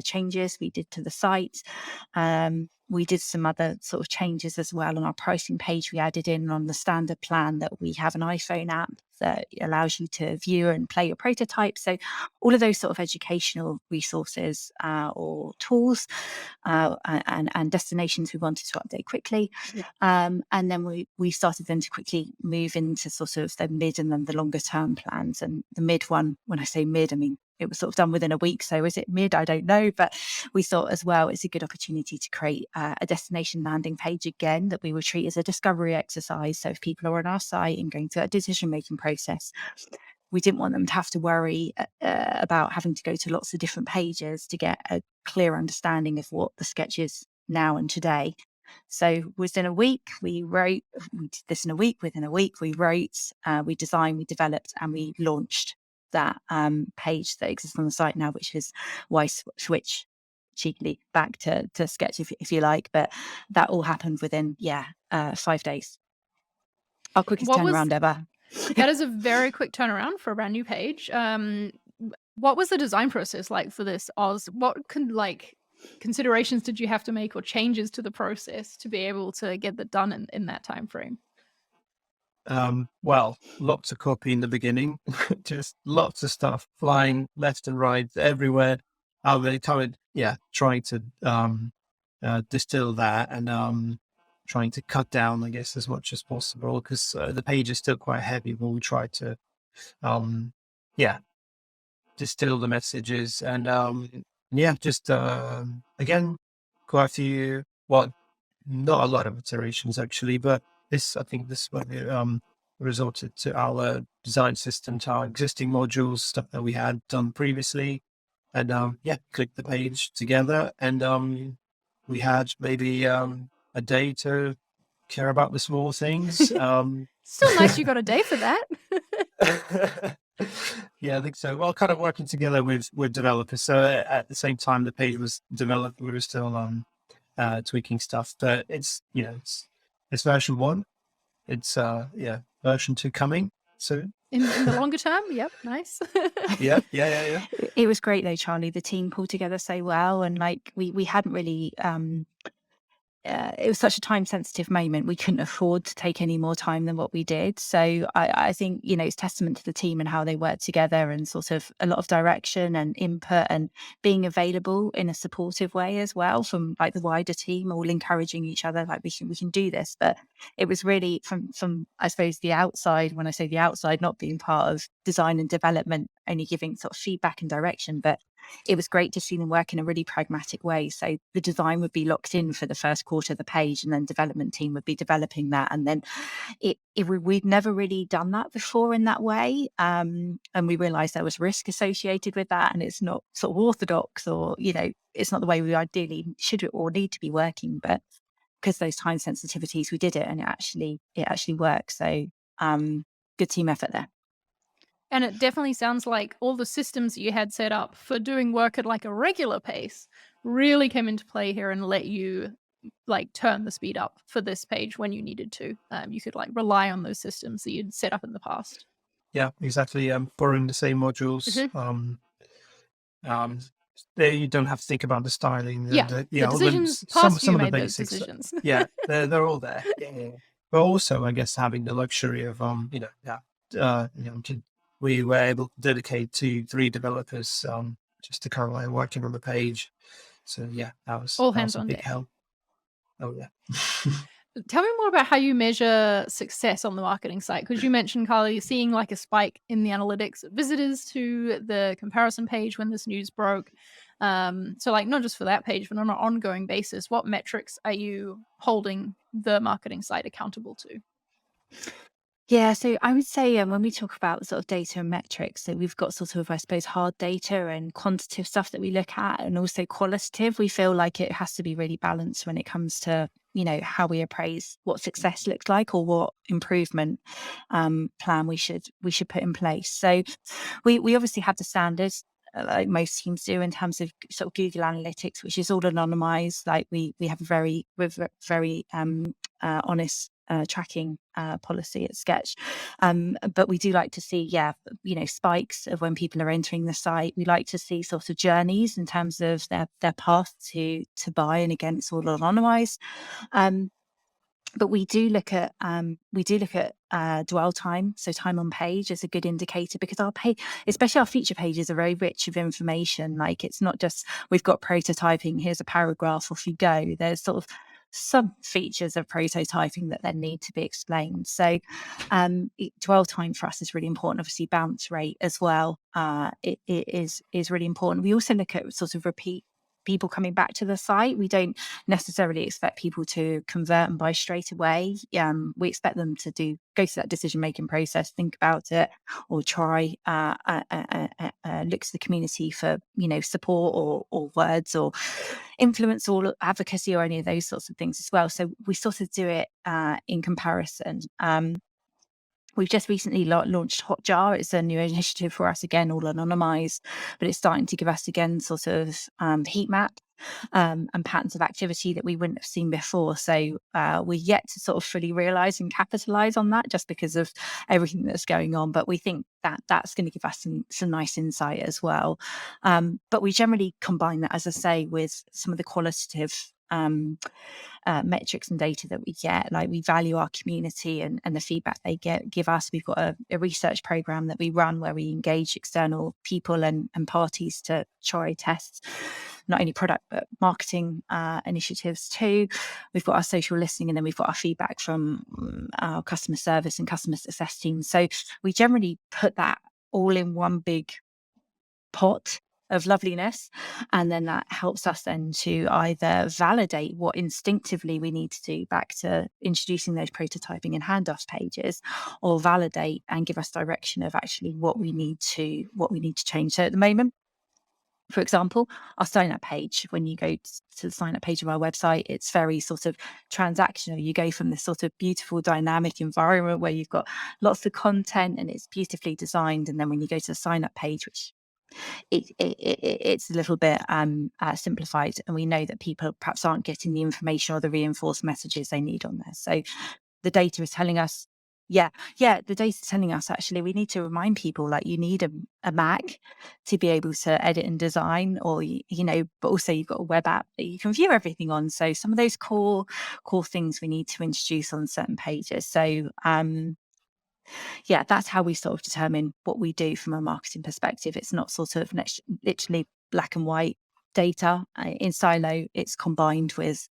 changes we did to the site. We did some other sort of changes as well on our pricing page. We added in on the standard plan that we have an iPhone app that allows you to view and play your prototype. So all of those sort of educational resources or tools and destinations we wanted to update quickly. Yeah. And then we started then to quickly move into sort of the mid and then the longer term plans. And the mid one, when I say mid, I mean it was sort of done within a week. So is it mid? I don't know. But we thought as well, it's a good opportunity to create a destination landing page again that we would treat as a discovery exercise. So if people are on our site and going through a decision-making process, we didn't want them to have to worry about having to go to lots of different pages to get a clear understanding of what the Sketch is now and today. So within a week, we did this in a week. Within a week, we wrote, we designed, we developed, and we launched that page that exists on the site now, which is why switch cheekily back to Sketch if you like. But that all happened within 5 days. Our quickest turnaround ever. That is a very quick turnaround for a brand new page. What was the design process like for this, Oz? What considerations did you have to make, or changes to the process to be able to get that done in that time frame? Well, lots of copy in the beginning, just lots of stuff flying left and right everywhere. really kind of trying to distill that and trying to cut down, I guess, as much as possible, because the page is still quite heavy when we try to um, yeah distill the messages and just again quite a few, well, not a lot of iterations actually, but I think this one resulted to our design system, to our existing modules, stuff that we had done previously, and click the page together, and we had maybe a day to care about the small things. Still nice you got a day for that. Yeah, I think so. Well, kind of working together with developers. So at the same time the page was developed, we were still tweaking stuff. But it's version 1. It's version 2 coming soon. In the longer term, yep, nice. Yeah. It was great though, Charlie. The team pulled together so well, and like we hadn't really it was such a time sensitive moment. We couldn't afford to take any more time than what we did. So I think, it's testament to the team and how they worked together, and sort of a lot of direction and input and being available in a supportive way as well from like the wider team, all encouraging each other, like we can do this. But it was really from I suppose the outside, when I say the outside, not being part of design and development, only giving sort of feedback and direction, but it was great to see them work in a really pragmatic way. So the design would be locked in for the first quarter of the page, and then development team would be developing that. And then we'd never really done that before in that way. And we realized there was risk associated with that. And it's not sort of orthodox, or, it's not the way we ideally should or need to be working. But because those time sensitivities, we did it, and it actually worked. So good team effort there. And it definitely sounds like all the systems you had set up for doing work at like a regular pace really came into play here and let you like turn the speed up for this page when you needed to. You could like rely on those systems that you'd set up in the past. Yeah, exactly. Borrowing the same modules. There you don't have to think about the styling. The decisions past you made those decisions. Yeah, they're all there. Yeah. But also, I guess, having the luxury of we were able to dedicate 2-3 developers just to kind of like working on the page. So yeah, that was all hands a on big deck. help. Oh yeah. Tell me more about how you measure success on the marketing site, because you mentioned, Carly, seeing like a spike in the analytics of visitors to the comparison page when this news broke. So like not just for that page, but on an ongoing basis, what metrics are you holding the marketing site accountable to? Yeah, so I would say when we talk about sort of data and metrics, so we've got sort of, I suppose, hard data and quantitative stuff that we look at, and also qualitative. We feel like it has to be really balanced when it comes to, how we appraise what success looks like, or what improvement plan we should put in place. So we obviously have the standards like most teams do in terms of sort of Google Analytics, which is all anonymized. Like we have a very honest tracking policy at Sketch, but we do like to see spikes of when people are entering the site. We like to see sort of journeys in terms of their path to buy, and again it's all anonymized. But we do look at dwell time, so time on page is a good indicator, because our page, especially our feature pages, are very rich of information. Like it's not just we've got prototyping, here's a paragraph, off you go. There's sort of some features of prototyping that then need to be explained. So dwell time for us is really important. Obviously bounce rate as well it is really important. We also look at sort of repeat people coming back to the site. We don't necessarily expect people to convert and buy straight away. We expect them to go through that decision-making process, think about it, or try look to the community for support or words or influence or advocacy or any of those sorts of things as well. So we sort of do it in comparison. We've just recently launched Hotjar. It's a new initiative for us, again, all anonymized, but it's starting to give us, again, sort of heat map and patterns of activity that we wouldn't have seen before. So we're yet to sort of fully realize and capitalize on that just because of everything that's going on. But we think that that's going to give us some nice insight as well. But we generally combine that, as I say, with some of the qualitative metrics and data that we get. Like, we value our community and the feedback they give us. We've got a research program that we run where we engage external people and parties to try tests, not only product but marketing initiatives too. We've got our social listening, and then we've got our feedback from our customer service and customer success teams. So we generally put that all in one big pot of loveliness, and then that helps us then to either validate what instinctively we need to do, back to introducing those prototyping and handoff pages, or validate and give us direction of actually what we need to change. So at the moment, for example, our sign up page, when you go to the sign up page of our website, it's very sort of transactional. You go from this sort of beautiful dynamic environment where you've got lots of content and it's beautifully designed, and then when you go to the sign up page, which it's a little bit simplified, and we know that people perhaps aren't getting the information or the reinforced messages they need on there. So the data is telling us, the data is telling us actually we need to remind people, like, you need a Mac to be able to edit and design, or but also you've got a web app that you can view everything on. So some of those core things we need to introduce on certain pages. So that's how we sort of determine what we do from a marketing perspective. It's not sort of literally black and white data in silo. It's combined with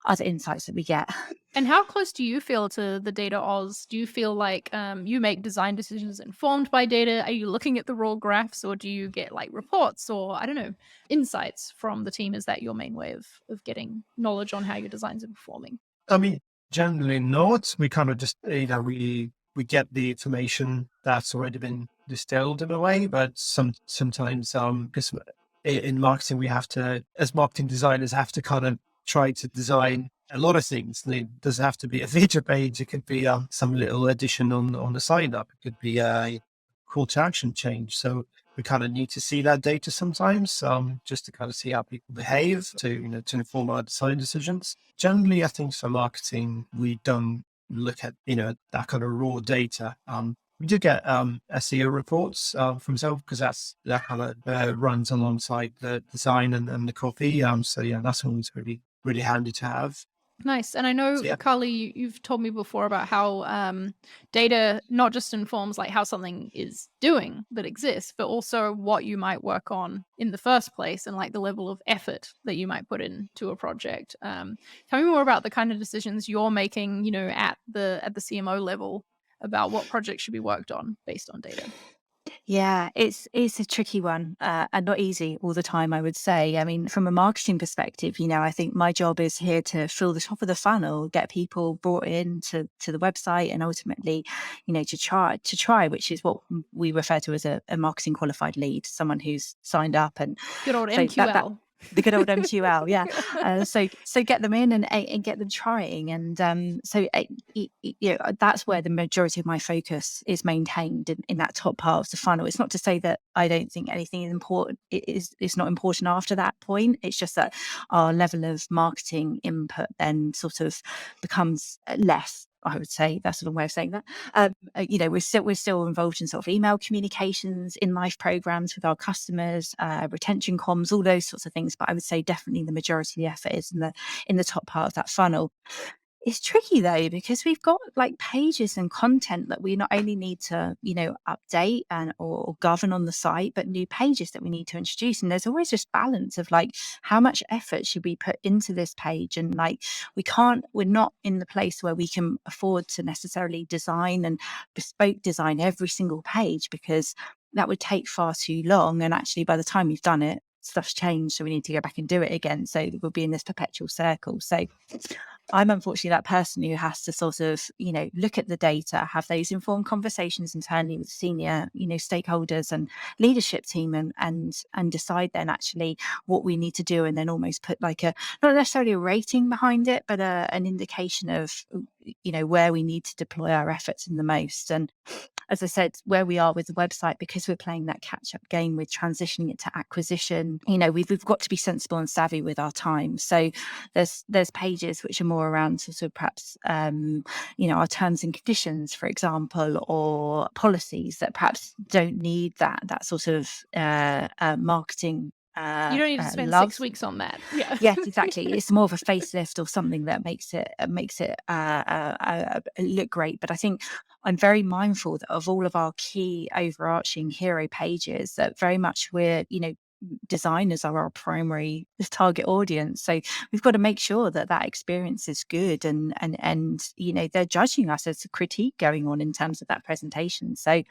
other insights that we get. And how close do you feel to the data, Oz? Do you feel like you make design decisions informed by data? Are you looking at the raw graphs, or do you get like reports or, I don't know, insights from the team? Is that your main way of getting knowledge on how your designs are performing? I mean, generally not. We kind of just, we get the information that's already been distilled in a way, but sometimes, because in marketing, we have to, as marketing designers, have to kind of try to design a lot of things. It doesn't have to be a feature page. It could be some little addition on the sign up. It could be a call to action change. So we kind of need to see that data sometimes, just to kind of see how people behave, to inform our design decisions. Generally, I think for marketing, we don't look at that kind of raw data. We do get SEO reports from Zelf, because that kind of runs alongside the design and the copy. So that's always really, really handy to have. Nice. And I know, Carly, you've told me before about how data not just informs like how something is doing that exists, but also what you might work on in the first place, and like the level of effort that you might put into a project. Tell me more about the kind of decisions you're making, at the CMO level about what projects should be worked on based on data. Yeah, it's a tricky one, and not easy all the time, I would say. I mean, from a marketing perspective, I think my job is here to fill the top of the funnel, get people brought in to the website, and ultimately, to try, which is what we refer to as a marketing qualified lead, someone who's signed up. And good old MQL. The good old MQL, yeah. So get them in and get them trying, and that's where the majority of my focus is maintained in that top part of the funnel. It's not to say that I don't think anything is important. It's not important after that point. It's just that our level of marketing input then sort of becomes less. I would say that's the way of saying that. We're still involved in sort of email communications, in live programs with our customers, retention comms, all those sorts of things. But I would say definitely the majority of the effort is in the top part of that funnel. It's tricky though, because we've got like pages and content that we not only need to, update or govern on the site, but new pages that we need to introduce. And there's always this balance of like, how much effort should we put into this page? And like, we're not in the place where we can afford to necessarily design and bespoke design every single page, because that would take far too long. And actually, by the time we've done it, stuff's changed. So we need to go back and do it again. So we'll be in this perpetual circle. So I'm unfortunately that person who has to sort of, look at the data, have those informed conversations internally with senior, stakeholders and leadership team, and decide then actually what we need to do, and then almost put like not necessarily a rating behind it, but an indication of where we need to deploy our efforts in the most. And as I said, where we are with the website, because we're playing that catch-up game with transitioning it to acquisition, we've got to be sensible and savvy with our time. So there's pages which are more around sort of perhaps our terms and conditions, for example, or policies that perhaps don't need that sort of marketing. You don't need to spend love. 6 weeks on that. Yeah. Yes, exactly. It's more of a facelift or something that makes it look great. But I think I'm very mindful of all of our key overarching hero pages, that very much we're, designers are our primary target audience. So we've got to make sure that experience is good, and they're judging us as a critique going on in terms of that presentation. So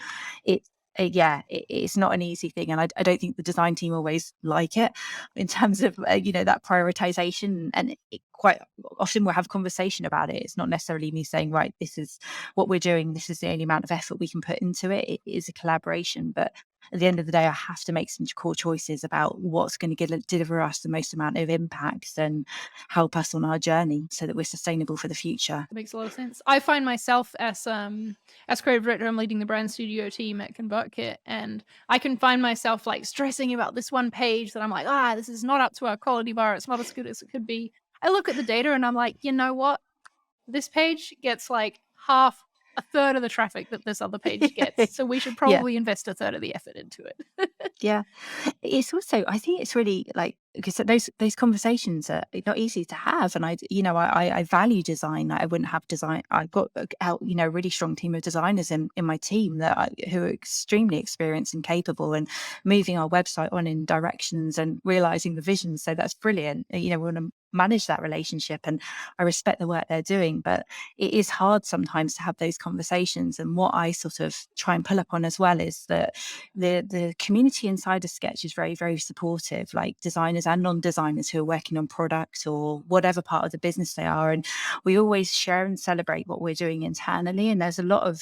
it's not an easy thing, and I don't think the design team always like it in terms of that prioritization. And quite often we'll have conversation about it. It's not necessarily me saying, right, this is what we're doing, this is the only amount of effort we can put into it. It is a collaboration, but at the end of the day, I have to make some core choices about what's going to deliver us the most amount of impacts and help us on our journey so that we're sustainable for the future. That makes a lot of sense. I find myself as creative director, I'm leading the brand studio team at ConvertKit, and I can find myself like stressing about this one page that I'm like, this is not up to our quality bar. It's not as good as it could be. I look at the data and I'm like, you know what? This page gets like a third of the traffic that this other page gets. So we should probably invest a third of the effort into it. Yeah. It's also, I think it's really like, because those conversations are not easy to have. And I value design. I wouldn't have design. I've got a really strong team of designers in my team who are extremely experienced and capable, and moving our website on in directions and realizing the vision. So that's brilliant. We want to manage that relationship, and I respect the work they're doing, but it is hard sometimes to have those conversations. And what I sort of try and pull up on as well is that the community inside of Sketch is very, very supportive, like designers and non-designers who are working on product or whatever part of the business they are. And we always share and celebrate what we're doing internally. And there's a lot of,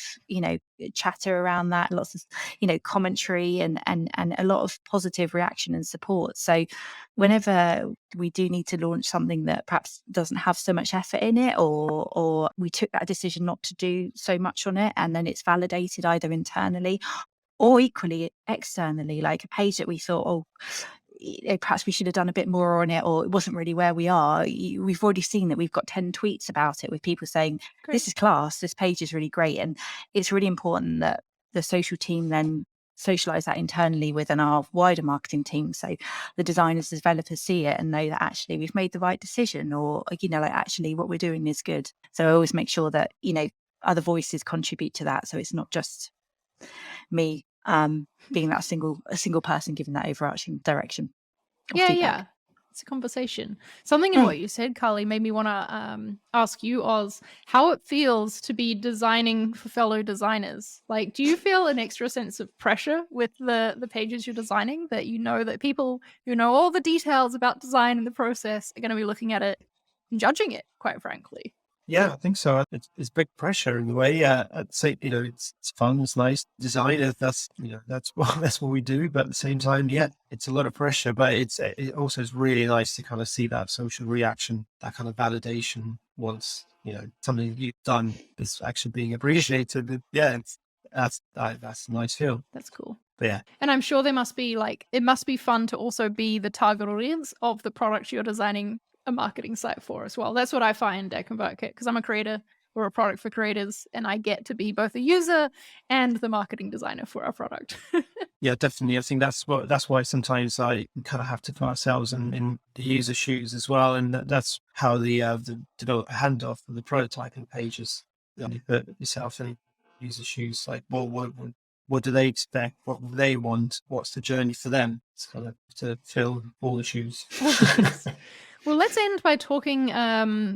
chatter around that, lots of, commentary and a lot of positive reaction and support. So whenever we do need to launch something that perhaps doesn't have so much effort in it, or we took that decision not to do so much on it, and then it's validated either internally or equally externally, like a page that we thought, perhaps we should have done a bit more on it, or it wasn't really where we are. We've already seen that we've got 10 tweets about it with people saying, great, this is class, this page is really great. And it's really important that the social team then socialize that internally within our wider marketing team, so the designers, developers see it and know that actually we've made the right decision, or actually what we're doing is good. So I always make sure that other voices contribute to that, so it's not just me being a single person giving that overarching direction. Yeah. It's a conversation. Something in what you said, Carly, made me want to ask you, Oz, how it feels to be designing for fellow designers. Like, do you feel an extra sense of pressure with the pages you're designing, that that people who know all the details about design and the process are going to be looking at it and judging it, quite frankly? Yeah, I think so. It's big pressure in a way. I'd say, it's fun, it's nice. Design, that's what we do. But at the same time, it's a lot of pressure. But it also is really nice to kind of see that social reaction, that kind of validation once something you've done is actually being appreciated. That's a nice feel. That's cool. But yeah, and I'm sure it must be fun to also be the target audience of the product you're designing a marketing site for as well. That's what I find at ConvertKit, because I'm a creator or a product for creators, and I get to be both a user and the marketing designer for our product. Yeah, definitely. I think that's why sometimes I kind of have to put ourselves in the user shoes as well, and that's how the develop a handoff for the prototyping pages. You put yourself in user shoes, like what do they expect? What do they want? What's the journey for them? It's kind of to fill all the shoes. Well, let's end by talking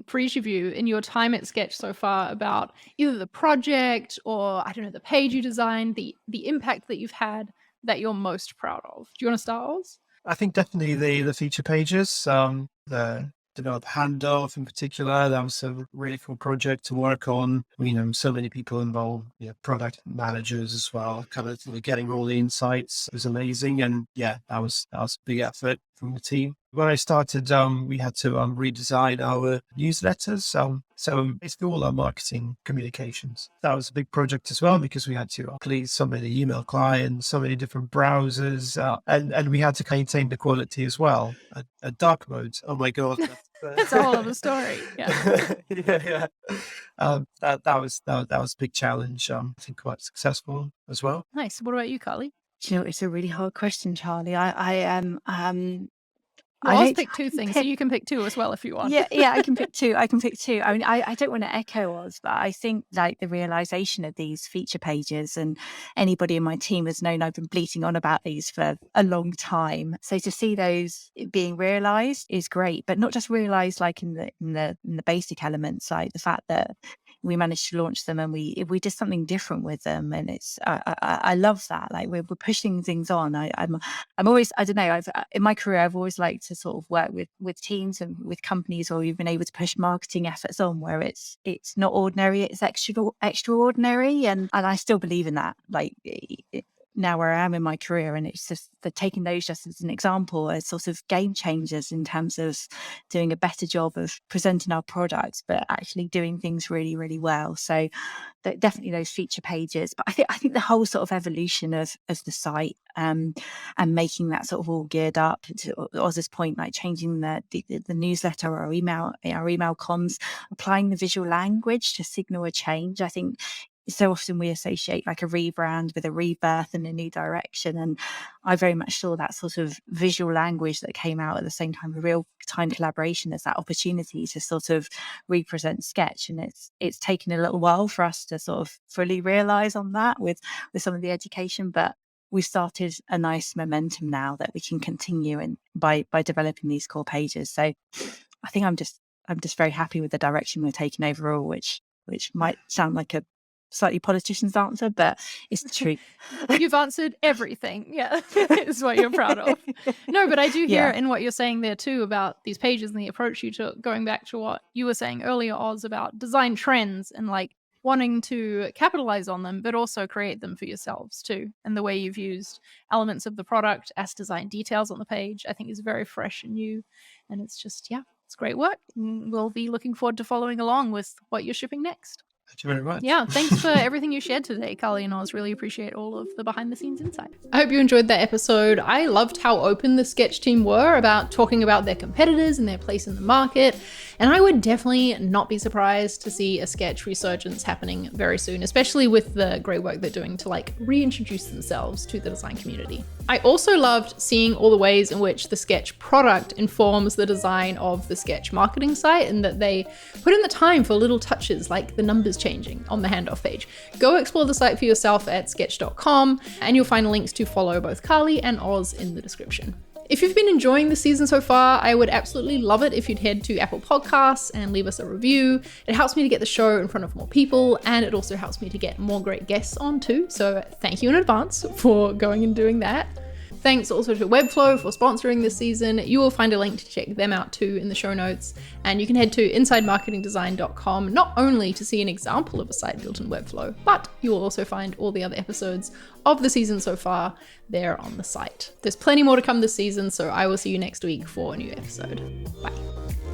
for each of you in your time at Sketch so far about either the project or, I don't know, the page you designed, the impact that you've had that you're most proud of. Do you want to start, Oz? I think definitely the feature pages, the develop handoff in particular. That was a really cool project to work on. So many people involved, product managers as well, kind of getting all the insights was amazing. And that was a big effort. from the team. When I started, we had to redesign our newsletters. So basically all our marketing communications. That was a big project as well, because we had to please so many email clients, so many different browsers, and we had to maintain the quality as well. At dark mode, oh my god, That's a whole other story. Yeah. yeah. That was a big challenge. I think quite successful as well. Nice. What about you, Carly? Do you know, it's a really hard question, Charlie. Well, I I'll don't- pick two things, so you can pick two as well if you want. Yeah, I can pick two. I mean, I don't want to echo Oz, but I think like the realization of these feature pages, and anybody in my team has known I've been bleating on about these for a long time. So to see those being realized is great, but not just realized like in the basic elements, like the fact that we managed to launch them and we did something different with them, and it's I love that. Like we're pushing things on. I'm always, I don't know, in my career I've always liked to sort of work with teams and with companies, or you've been able to push marketing efforts on where it's not ordinary, it's extraordinary, and I still believe in that. Like now where I am in my career, and it's just taking those just as an example as sort of game changers in terms of doing a better job of presenting our products, but actually doing things really, really well. So definitely those feature pages, but I think the whole sort of evolution of the site, and making that sort of all geared up to Oz's point, like changing the newsletter or our email comms, applying the visual language to signal a change. I think so often we associate like a rebrand with a rebirth and a new direction, and I very much saw that sort of visual language that came out at the same time, a real time collaboration, as that opportunity to sort of represent Sketch. And it's taken a little while for us to sort of fully realize on that with some of the education, but we've started a nice momentum now that we can continue in by developing these core pages. So I think I'm just very happy with the direction we're taking overall, which might sound like a slightly politician's answer, but it's the truth. You've answered everything. Yeah, is what you're proud of. No, but I do hear in what you're saying there too about these pages and the approach you took, going back to what you were saying earlier, Oz, about design trends and like wanting to capitalize on them, but also create them for yourselves too. And the way you've used elements of the product as design details on the page, I think is very fresh and new. And it's just, yeah, it's great work. We'll be looking forward to following along with what you're shipping next. Thank you very much. Yeah, thanks for everything you shared today, Carly and Oz. Really appreciate all of the behind the scenes insight. I hope you enjoyed that episode. I loved how open the Sketch team were about talking about their competitors and their place in the market. And I would definitely not be surprised to see a Sketch resurgence happening very soon, especially with the great work they're doing to like reintroduce themselves to the design community. I also loved seeing all the ways in which the Sketch product informs the design of the Sketch marketing site, and that they put in the time for little touches like the numbers changing on the handoff page. Go explore the site for yourself at sketch.com, and you'll find links to follow both Carly and Oz in the description. If you've been enjoying the season so far, I would absolutely love it if you'd head to Apple Podcasts and leave us a review. It helps me to get the show in front of more people, and it also helps me to get more great guests on too. So thank you in advance for going and doing that. Thanks also to Webflow for sponsoring this season. You will find a link to check them out too in the show notes. And you can head to insidemarketingdesign.com not only to see an example of a site built in Webflow, but you will also find all the other episodes of the season so far there on the site. There's plenty more to come this season, so I will see you next week for a new episode. Bye.